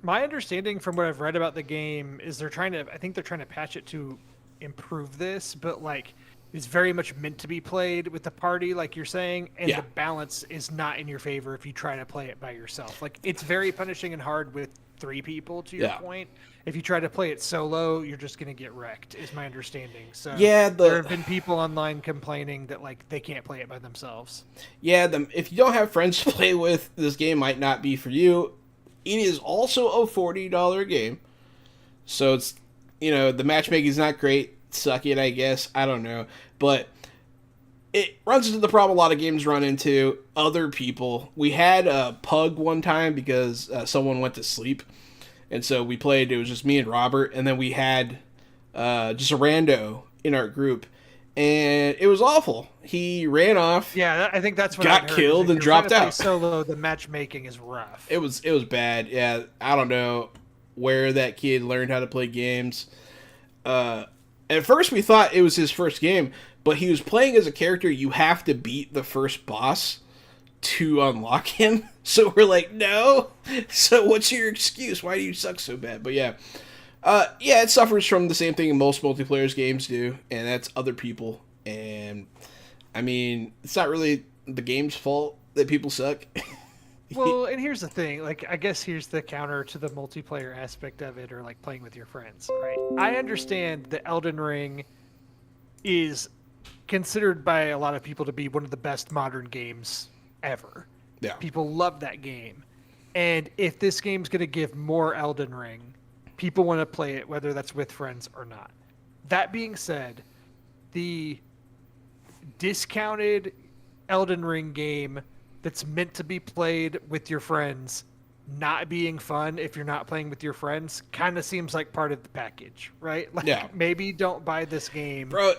My understanding from what I've read about the game is I think they're trying to patch it to improve this, but like it's very much meant to be played with the party, like you're saying, and the balance is not in your favor if you try to play it by yourself. Like it's very punishing and hard with 3 people, to your point. If you try to play it solo, you're just going to get wrecked, is my understanding. So there have been people online complaining that like they can't play it by themselves. If you don't have friends to play with, this game might not be for you. It is also a $40 game, so it's, the matchmaking is not great. Suck it, I guess. I don't know. But it runs into the problem a lot of games run into. Other people. We had a pug one time because someone went to sleep. And so we played. It was just me and Robert. And then we had just a rando in our group. And it was awful. He ran off. Yeah, I think that's what got killed and dropped out. Solo, the matchmaking is rough. It was bad. Yeah, I don't know where that kid learned how to play games. At first we thought it was his first game, but he was playing as a character you have to beat the first boss to unlock him. So we're like, no. So what's your excuse? Why do you suck so bad? But yeah, it suffers from the same thing most multiplayer games do, and that's other people. And I mean, it's not really the game's fault that people suck. Well, and here's the thing, like, I guess here's the counter to the multiplayer aspect of it, or like playing with your friends, right? I understand that Elden Ring is considered by a lot of people to be one of the best modern games ever. Yeah. People love that game. And if this game's going to give more Elden Ring, people want to play it, whether that's with friends or not. That being said, the discounted Elden Ring game that's meant to be played with your friends not being fun if you're not playing with your friends kind of seems like part of the package, right? Like maybe don't buy this game for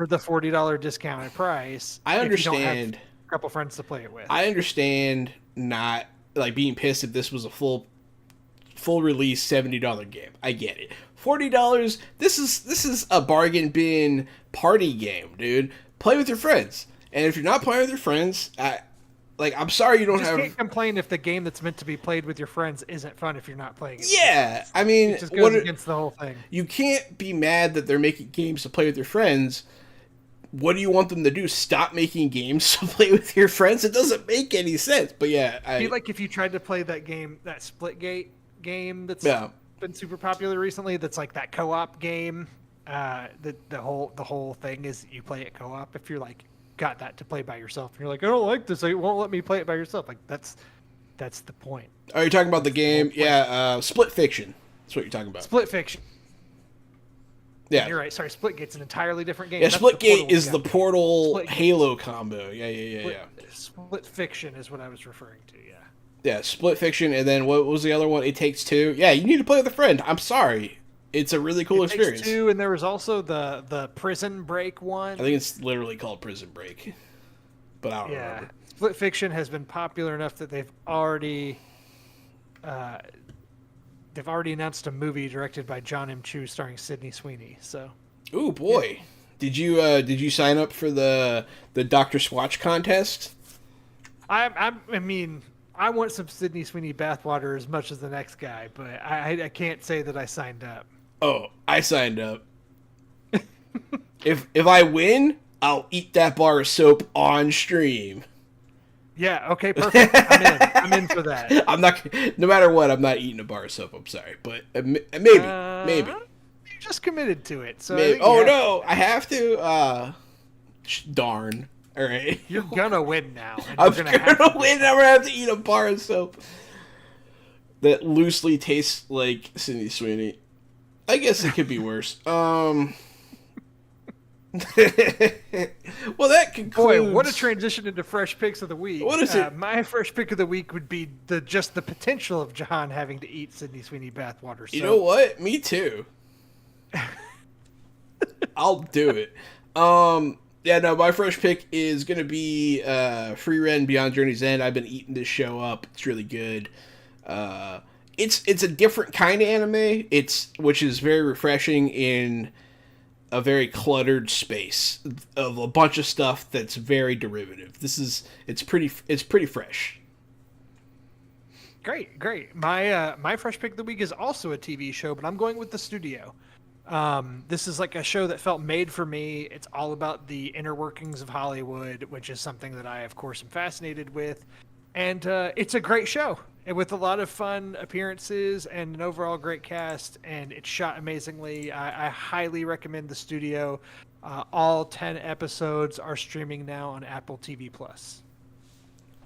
the $40 discounted price. I understand. If you don't have a couple friends to play it with. I understand not like being pissed if this was a full release $70 game. I get it. $40. This is a bargain bin party game, dude. Play with your friends. And if you're not playing with your friends, I'm sorry you don't have. Can't complain if the game that's meant to be played with your friends isn't fun if you're not playing it. Yeah, I mean, it just goes against the whole thing. You can't be mad that they're making games to play with your friends. What do you want them to do? Stop making games to play with your friends? It doesn't make any sense. But yeah, I feel like if you tried to play that game, that Splitgate game that's been super popular recently, that's like that co-op game The whole thing is you play it co-op. If you're like got that to play by yourself, and you're like, I don't like this, it won't let me play it by yourself. Like that's the point. Are you talking about the That's the whole game? point. Yeah, Split Fiction. That's what you're talking about. Split Fiction. Yeah, You're right. Sorry, Splitgate's an entirely different game. yeah. That's Splitgate is the game. Portal Splitgate. Halo combo. Yeah. Split Fiction is what I was referring to. Yeah. Yeah, Split Fiction, and then what was the other one? It Takes Two. Yeah, you need to play with a friend. I'm sorry. It's a really cool experience. Takes Two, and there was also the Prison Break one. I think it's literally called Prison Break, but I don't remember. Split Fiction has been popular enough that they've already announced a movie directed by John M. Chu starring Sydney Sweeney. So. Ooh boy, did you sign up for the Dr. Swatch contest? I mean, I want some Sydney Sweeney bathwater as much as the next guy, but I can't say that I signed up. Oh, I signed up. If I win, I'll eat that bar of soap on stream. Yeah, okay, perfect. I'm in for that. I'm not. No matter what, I'm not eating a bar of soap. I'm sorry, but maybe. You just committed to it, so Maybe. Oh no, I have to. Darn. All right. You're gonna win now. I'm gonna win. I'm gonna have to eat a bar of soap that loosely tastes like Sydney Sweeney. I guess it could be worse. Well, that concludes. Boy, what a transition into fresh picks of the week. What is it? My fresh pick of the week would be the potential of John having to eat Sydney Sweeney bathwater. So. You know what? Me too. I'll do it. Yeah, no, my fresh pick is gonna be Free Ren Beyond Journey's End. I've been eating this show up. It's really good. It's a different kind of anime. Which is very refreshing in a very cluttered space of a bunch of stuff that's very derivative. It's pretty fresh. Great. My fresh pick of the week is also a TV show, but I'm going with The Studio. This is like a show that felt made for me. It's all about the inner workings of Hollywood, which is something that I, of course, am fascinated with. And it's a great show with a lot of fun appearances and an overall great cast. And it's shot amazingly. I highly recommend The Studio. All 10 episodes are streaming now on Apple TV+.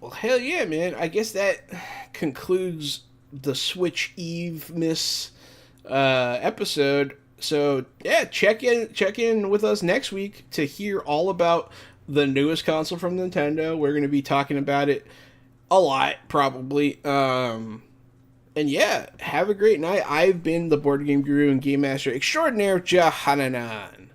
Well, hell yeah, man. I guess that concludes the Switch Eve-miss episode. So, yeah, check in with us next week to hear all about the newest console from Nintendo. We're going to be talking about it a lot, probably. And yeah, have a great night. I've been the board game guru and game master extraordinaire, Jahananan.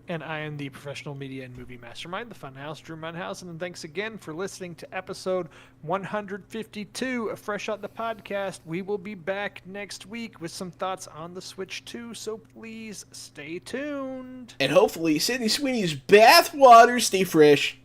And I am the professional media and movie mastermind, the Funhouse, Drew Munhausen. And thanks again for listening to episode 152 of Fresh Out the Podcast. We will be back next week with some thoughts on the Switch 2, so please stay tuned. And hopefully, Sydney Sweeney's bathwater stay fresh.